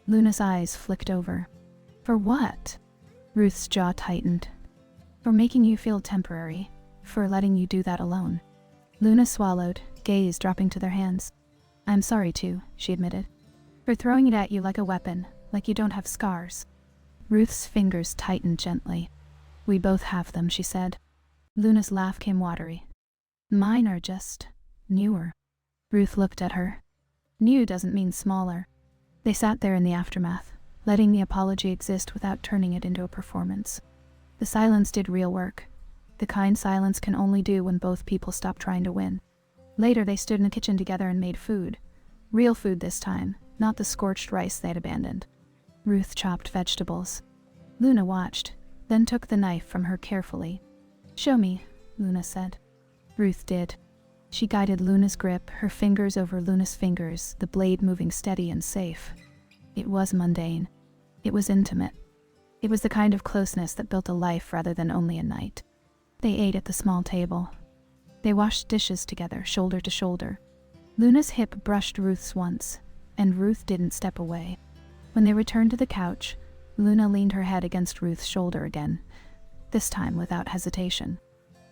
Luna's eyes flicked over. "For what?" Ruth's jaw tightened. "For making you feel temporary. For letting you do that alone." Luna swallowed, gaze dropping to their hands. "I'm sorry too," she admitted. "For throwing it at you like a weapon, like you don't have scars." Ruth's fingers tightened gently. "We both have them," she said. Luna's laugh came watery. "Mine are just newer." Ruth looked at her. New doesn't mean smaller. They sat there in the aftermath, letting the apology exist without turning it into a performance. The silence did real work. The kind silence can only do when both people stop trying to win. Later they stood in the kitchen together and made food. Real food this time, not the scorched rice they'd abandoned. Ruth chopped vegetables. Luna watched, then took the knife from her carefully. "Show me," Luna said. Ruth did. She guided Luna's grip, her fingers over Luna's fingers, the blade moving steady and safe. It was mundane. It was intimate. It was the kind of closeness that built a life rather than only a night. They ate at the small table. They washed dishes together, shoulder to shoulder. Luna's hip brushed Ruth's once, and Ruth didn't step away. When they returned to the couch, Luna leaned her head against Ruth's shoulder again, this time without hesitation.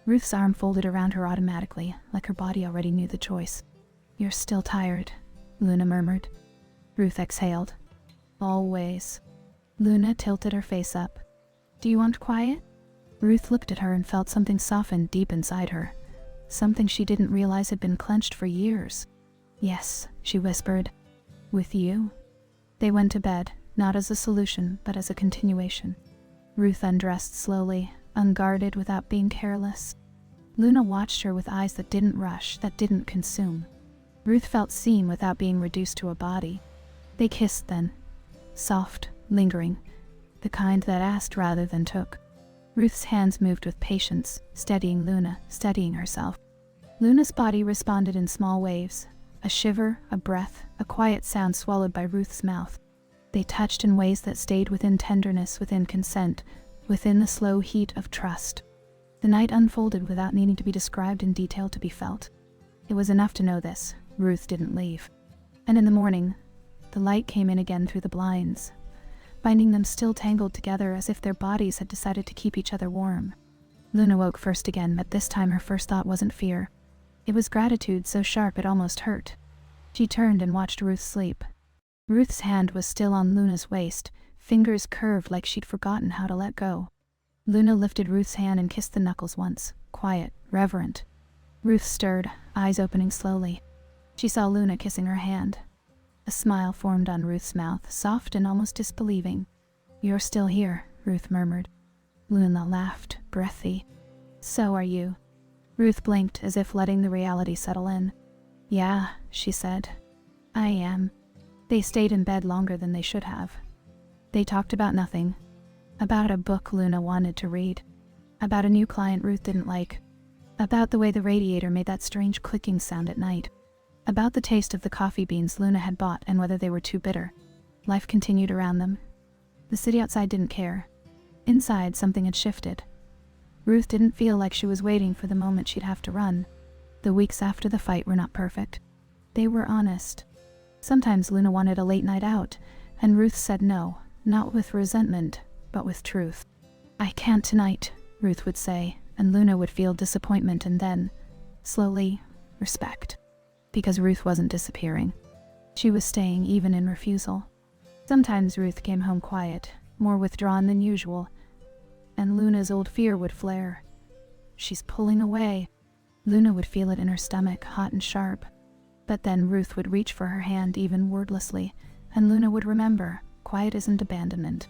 Ruth's arm folded around her automatically, like her body already knew the choice. "You're still tired," Luna murmured. Ruth exhaled. "Always." Luna tilted her face up. "Do you want quiet?" Ruth looked at her and felt something soften deep inside her, something she didn't realize had been clenched for years. "Yes," she whispered. "With you?" They went to bed, not as a solution, but as a continuation. Ruth undressed slowly, unguarded without being careless. Luna watched her with eyes that didn't rush, that didn't consume. Ruth felt seen without being reduced to a body. They kissed then, soft, lingering, the kind that asked rather than took. Ruth's hands moved with patience, steadying Luna, steadying herself. Luna's body responded in small waves, a shiver, a breath, a quiet sound swallowed by Ruth's mouth. They touched in ways that stayed within tenderness, within consent, within the slow heat of trust. The night unfolded without needing to be described in detail to be felt. It was enough to know this: Ruth didn't leave. And in the morning, the light came in again through the blinds, finding them still tangled together as if their bodies had decided to keep each other warm. Luna woke first again, but this time her first thought wasn't fear. It was gratitude so sharp it almost hurt. She turned and watched Ruth sleep. Ruth's hand was still on Luna's waist, fingers curved like she'd forgotten how to let go. Luna lifted Ruth's hand and kissed the knuckles once, quiet, reverent. Ruth stirred, eyes opening slowly. She saw Luna kissing her hand. A smile formed on Ruth's mouth, soft and almost disbelieving. "You're still here," Ruth murmured. Luna laughed, breathy. "So are you." Ruth blinked as if letting the reality settle in. "Yeah," she said. "I am." They stayed in bed longer than they should have. They talked about nothing. About a book Luna wanted to read. About a new client Ruth didn't like. About the way the radiator made that strange clicking sound at night. About the taste of the coffee beans Luna had bought and whether they were too bitter. Life continued around them. The city outside didn't care. Inside, something had shifted. Ruth didn't feel like she was waiting for the moment she'd have to run. The weeks after the fight were not perfect. They were honest. Sometimes Luna wanted a late night out, and Ruth said no, not with resentment, but with truth. "I can't tonight," Ruth would say, and Luna would feel disappointment and then, slowly, respect. Because Ruth wasn't disappearing. She was staying even in refusal. Sometimes Ruth came home quiet, more withdrawn than usual, and Luna's old fear would flare. "She's pulling away." Luna would feel it in her stomach, hot and sharp. But then Ruth would reach for her hand even wordlessly, and Luna would remember, quiet isn't abandonment.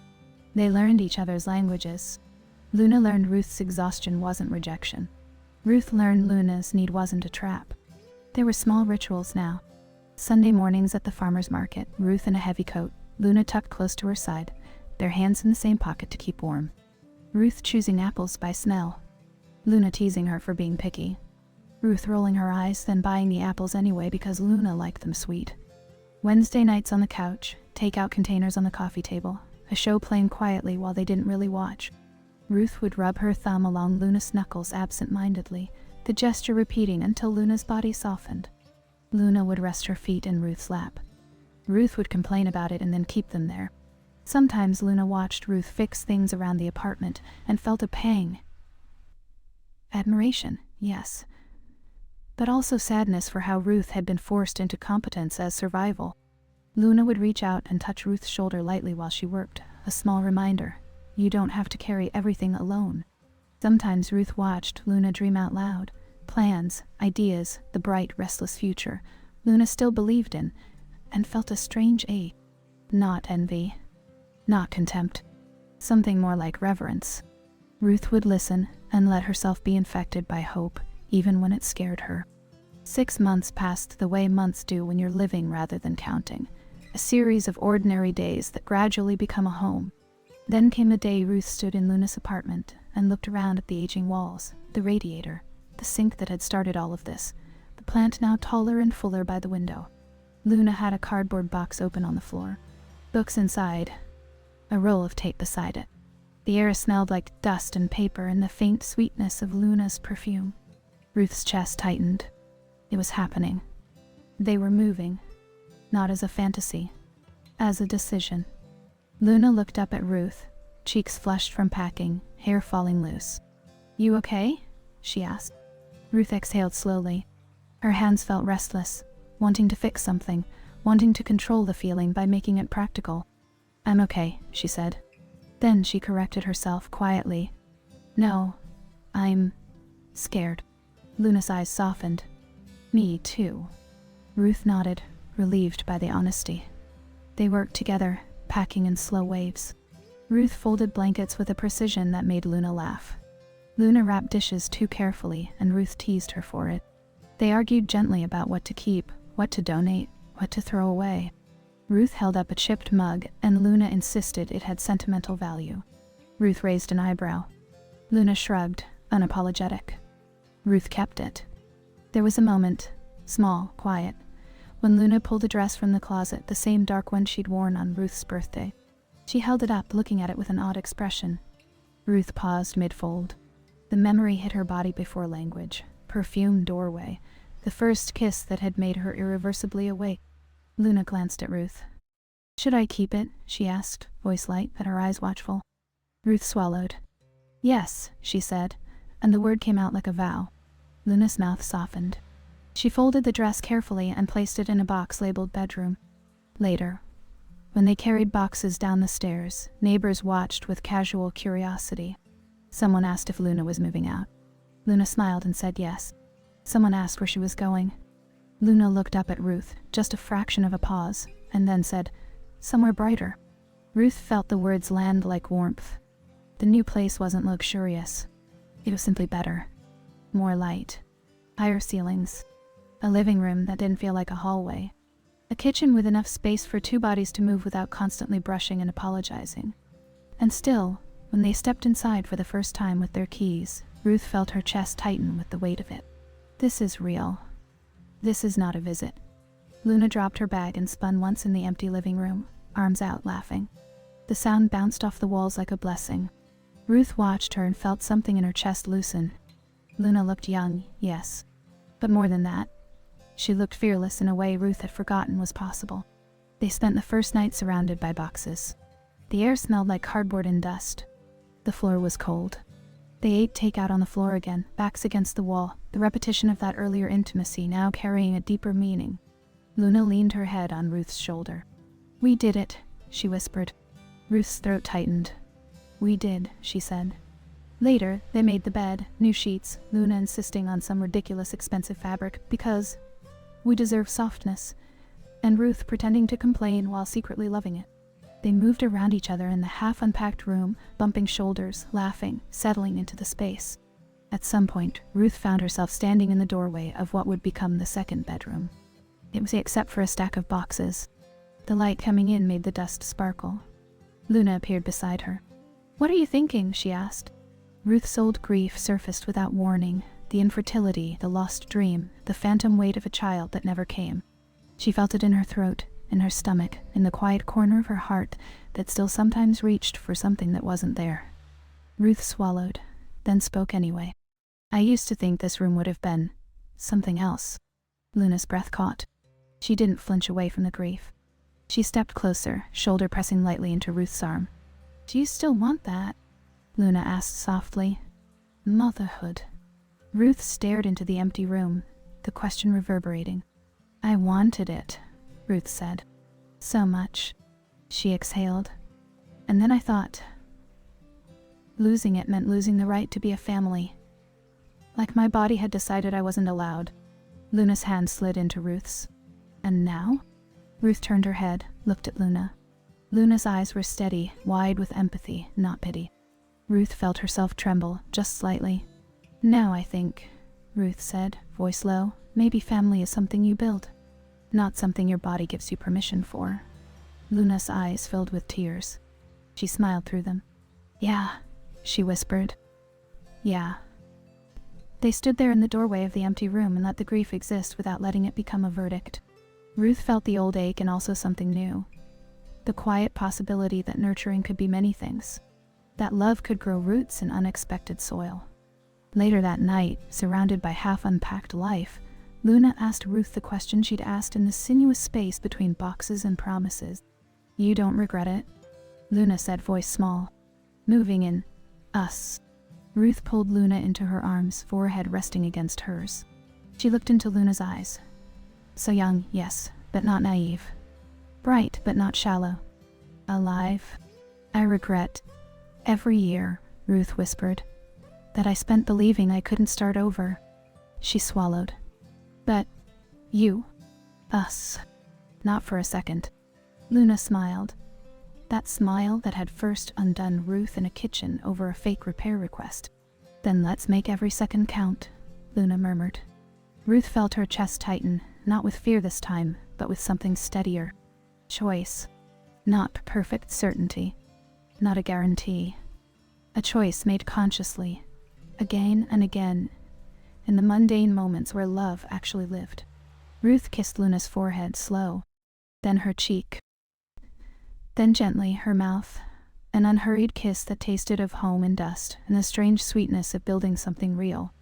They learned each other's languages. Luna learned Ruth's exhaustion wasn't rejection. Ruth learned Luna's need wasn't a trap. There were small rituals now. Sunday mornings at the farmer's market, Ruth in a heavy coat, Luna tucked close to her side, their hands in the same pocket to keep warm. Ruth choosing apples by smell. Luna teasing her for being picky. Ruth rolling her eyes, then buying the apples anyway because Luna liked them sweet. Wednesday nights on the couch, takeout containers on the coffee table, a show playing quietly while they didn't really watch. Ruth would rub her thumb along Luna's knuckles absent-mindedly, the gesture repeating until Luna's body softened. Luna would rest her feet in Ruth's lap. Ruth would complain about it and then keep them there. Sometimes Luna watched Ruth fix things around the apartment and felt a pang. Admiration, yes. But also sadness for how Ruth had been forced into competence as survival. Luna would reach out and touch Ruth's shoulder lightly while she worked, a small reminder. You don't have to carry everything alone. Sometimes Ruth watched Luna dream out loud. Plans, ideas, the bright, restless future Luna still believed in, and felt a strange ache. Not envy. Not contempt. Something more like reverence. Ruth would listen and let herself be infected by hope, even when it scared her. 6 months passed the way months do when you're living rather than counting. A series of ordinary days that gradually become a home. Then came the day Ruth stood in Luna's apartment and looked around at the aging walls, the radiator, the sink that had started all of this, the plant now taller and fuller by the window. Luna had a cardboard box open on the floor. Books inside. A roll of tape beside it. The air smelled like dust and paper and the faint sweetness of Luna's perfume. Ruth's chest tightened. It was happening. They were moving. Not as a fantasy. As a decision. Luna looked up at Ruth, cheeks flushed from packing, hair falling loose. You okay? She asked. Ruth exhaled slowly. Her hands felt restless, wanting to fix something, wanting to control the feeling by making it practical. I'm okay, she said. Then she corrected herself quietly. No, I'm scared. Luna's eyes softened. Me too. Ruth nodded, relieved by the honesty. They worked together, packing in slow waves. Ruth folded blankets with a precision that made Luna laugh. Luna wrapped dishes too carefully, and Ruth teased her for it. They argued gently about what to keep, what to donate, what to throw away. Ruth held up a chipped mug, and Luna insisted it had sentimental value. Ruth raised an eyebrow. Luna shrugged, unapologetic. Ruth kept it. There was a moment, small, quiet, when Luna pulled a dress from the closet, the same dark one she'd worn on Ruth's birthday. She held it up, looking at it with an odd expression. Ruth paused mid-fold. The memory hit her body before language. Perfume doorway. The first kiss that had made her irreversibly awake. Luna glanced at Ruth. Should I keep it? She asked, voice light but her eyes watchful. Ruth swallowed. Yes, she said, and the word came out like a vow. Luna's mouth softened. She folded the dress carefully and placed it in a box labeled bedroom. Later, when they carried boxes down the stairs, neighbors watched with casual curiosity. Someone asked if Luna was moving out. Luna smiled and said yes. Someone asked where she was going. Luna looked up at Ruth, just a fraction of a pause, and then said, somewhere brighter. Ruth felt the words land like warmth. The new place wasn't luxurious. It was simply better. More light. Higher ceilings. A living room that didn't feel like a hallway. A kitchen with enough space for 2 bodies to move without constantly brushing and apologizing. And still, when they stepped inside for the first time with their keys, Ruth felt her chest tighten with the weight of it. This is real. This is not a visit. Luna dropped her bag and spun once in the empty living room, arms out, laughing. The sound bounced off the walls like a blessing. Ruth watched her and felt something in her chest loosen. Luna looked young, yes. But more than that, she looked fearless in a way Ruth had forgotten was possible. They spent the first night surrounded by boxes. The air smelled like cardboard and dust. The floor was cold. They ate takeout on the floor again, backs against the wall, the repetition of that earlier intimacy now carrying a deeper meaning. Luna leaned her head on Ruth's shoulder. We did it, she whispered. Ruth's throat tightened. We did, she said. Later, they made the bed, new sheets, Luna insisting on some ridiculous expensive fabric, because we deserve softness, and Ruth pretending to complain while secretly loving it. They moved around each other in the half-unpacked room, bumping shoulders, laughing, settling into the space. At some point, Ruth found herself standing in the doorway of what would become the second bedroom. It was except for a stack of boxes. The light coming in made the dust sparkle. Luna appeared beside her. "What are you thinking?" she asked. Ruth's old grief surfaced without warning, the infertility, the lost dream, the phantom weight of a child that never came. She felt it in her throat, in her stomach, in the quiet corner of her heart that still sometimes reached for something that wasn't there. Ruth swallowed, then spoke anyway. "I used to think this room would have been something else." Luna's breath caught. She didn't flinch away from the grief. She stepped closer, shoulder pressing lightly into Ruth's arm. "Do you still want that?" Luna asked softly. "Motherhood." Ruth stared into the empty room, the question reverberating. "I wanted it," Ruth said. "So much." She exhaled. "And then I thought, losing it meant losing the right to be a family. Like my body had decided I wasn't allowed." Luna's hand slid into Ruth's. "And now?" Ruth turned her head, looked at Luna. Luna's eyes were steady, wide with empathy, not pity. Ruth felt herself tremble, just slightly. "Now I think," Ruth said, voice low, "maybe family is something you build, not something your body gives you permission for." Luna's eyes filled with tears. She smiled through them. "Yeah," she whispered. "Yeah." They stood there in the doorway of the empty room and let the grief exist without letting it become a verdict. Ruth felt the old ache and also something new. The quiet possibility that nurturing could be many things. That love could grow roots in unexpected soil. Later that night, surrounded by half-unpacked life, Luna asked Ruth the question she'd asked in the sinuous space between boxes and promises. "You don't regret it?" Luna said, voice small. "Moving in. Us." Ruth pulled Luna into her arms, forehead resting against hers. She looked into Luna's eyes. "So young, yes, but not naive. Bright, but not shallow. Alive. I regret, every year," Ruth whispered, "that I spent believing I couldn't start over." She swallowed. "But you, us." "Not for a second." Luna smiled. That smile that had first undone Ruth in a kitchen over a fake repair request. "Then let's make every second count," Luna murmured. Ruth felt her chest tighten, not with fear this time, but with something steadier. Choice. Not perfect certainty. Not a guarantee. A choice made consciously, again and again, in the mundane moments where love actually lived. Ruth kissed Luna's forehead, slow, then her cheek. Then gently, her mouth, an unhurried kiss that tasted of home and dust and the strange sweetness of building something real.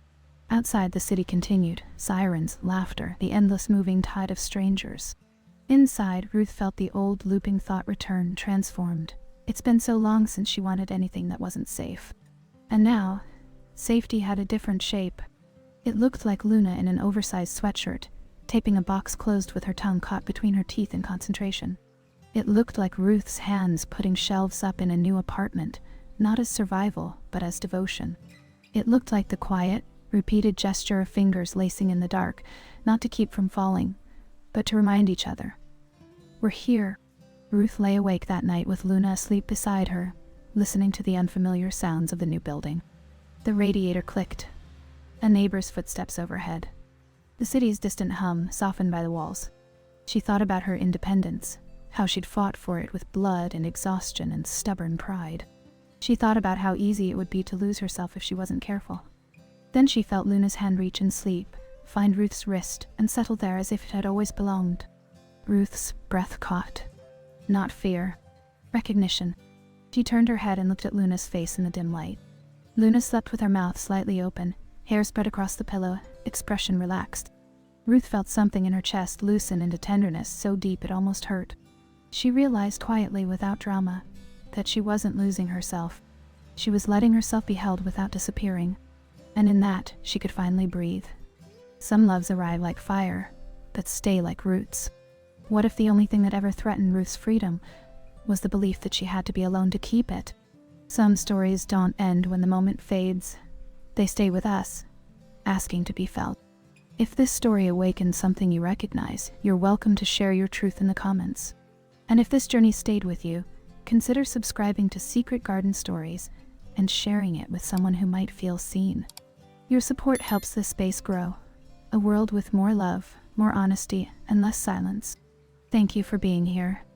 Outside, the city continued, sirens, laughter, the endless moving tide of strangers. Inside, Ruth felt the old looping thought return, transformed. It's been so long since she wanted anything that wasn't safe. And now, safety had a different shape. It looked like Luna in an oversized sweatshirt, taping a box closed with her tongue caught between her teeth in concentration. It looked like Ruth's hands putting shelves up in a new apartment, not as survival, but as devotion. It looked like the quiet, repeated gesture of fingers lacing in the dark, not to keep from falling, but to remind each other. "We're here." Ruth lay awake that night with Luna asleep beside her, listening to the unfamiliar sounds of the new building. The radiator clicked. A neighbor's footsteps overhead. The city's distant hum, softened by the walls. She thought about her independence, how she'd fought for it with blood and exhaustion and stubborn pride. She thought about how easy it would be to lose herself if she wasn't careful. Then she felt Luna's hand reach in sleep, find Ruth's wrist, and settle there as if it had always belonged. Ruth's breath caught. Not fear. Recognition. She turned her head and looked at Luna's face in the dim light. Luna slept with her mouth slightly open, hair spread across the pillow, expression relaxed. Ruth felt something in her chest loosen into tenderness so deep it almost hurt. She realized quietly, without drama, that she wasn't losing herself. She was letting herself be held without disappearing. And in that, she could finally breathe. Some loves arrive like fire, but stay like roots. What if the only thing that ever threatened Ruth's freedom was the belief that she had to be alone to keep it? Some stories don't end when the moment fades. They stay with us, asking to be felt. If this story awakens something you recognize, you're welcome to share your truth in the comments. And if this journey stayed with you, consider subscribing to Secret Garden Stories and sharing it with someone who might feel seen. Your support helps this space grow. A world with more love, more honesty, and less silence. Thank you for being here.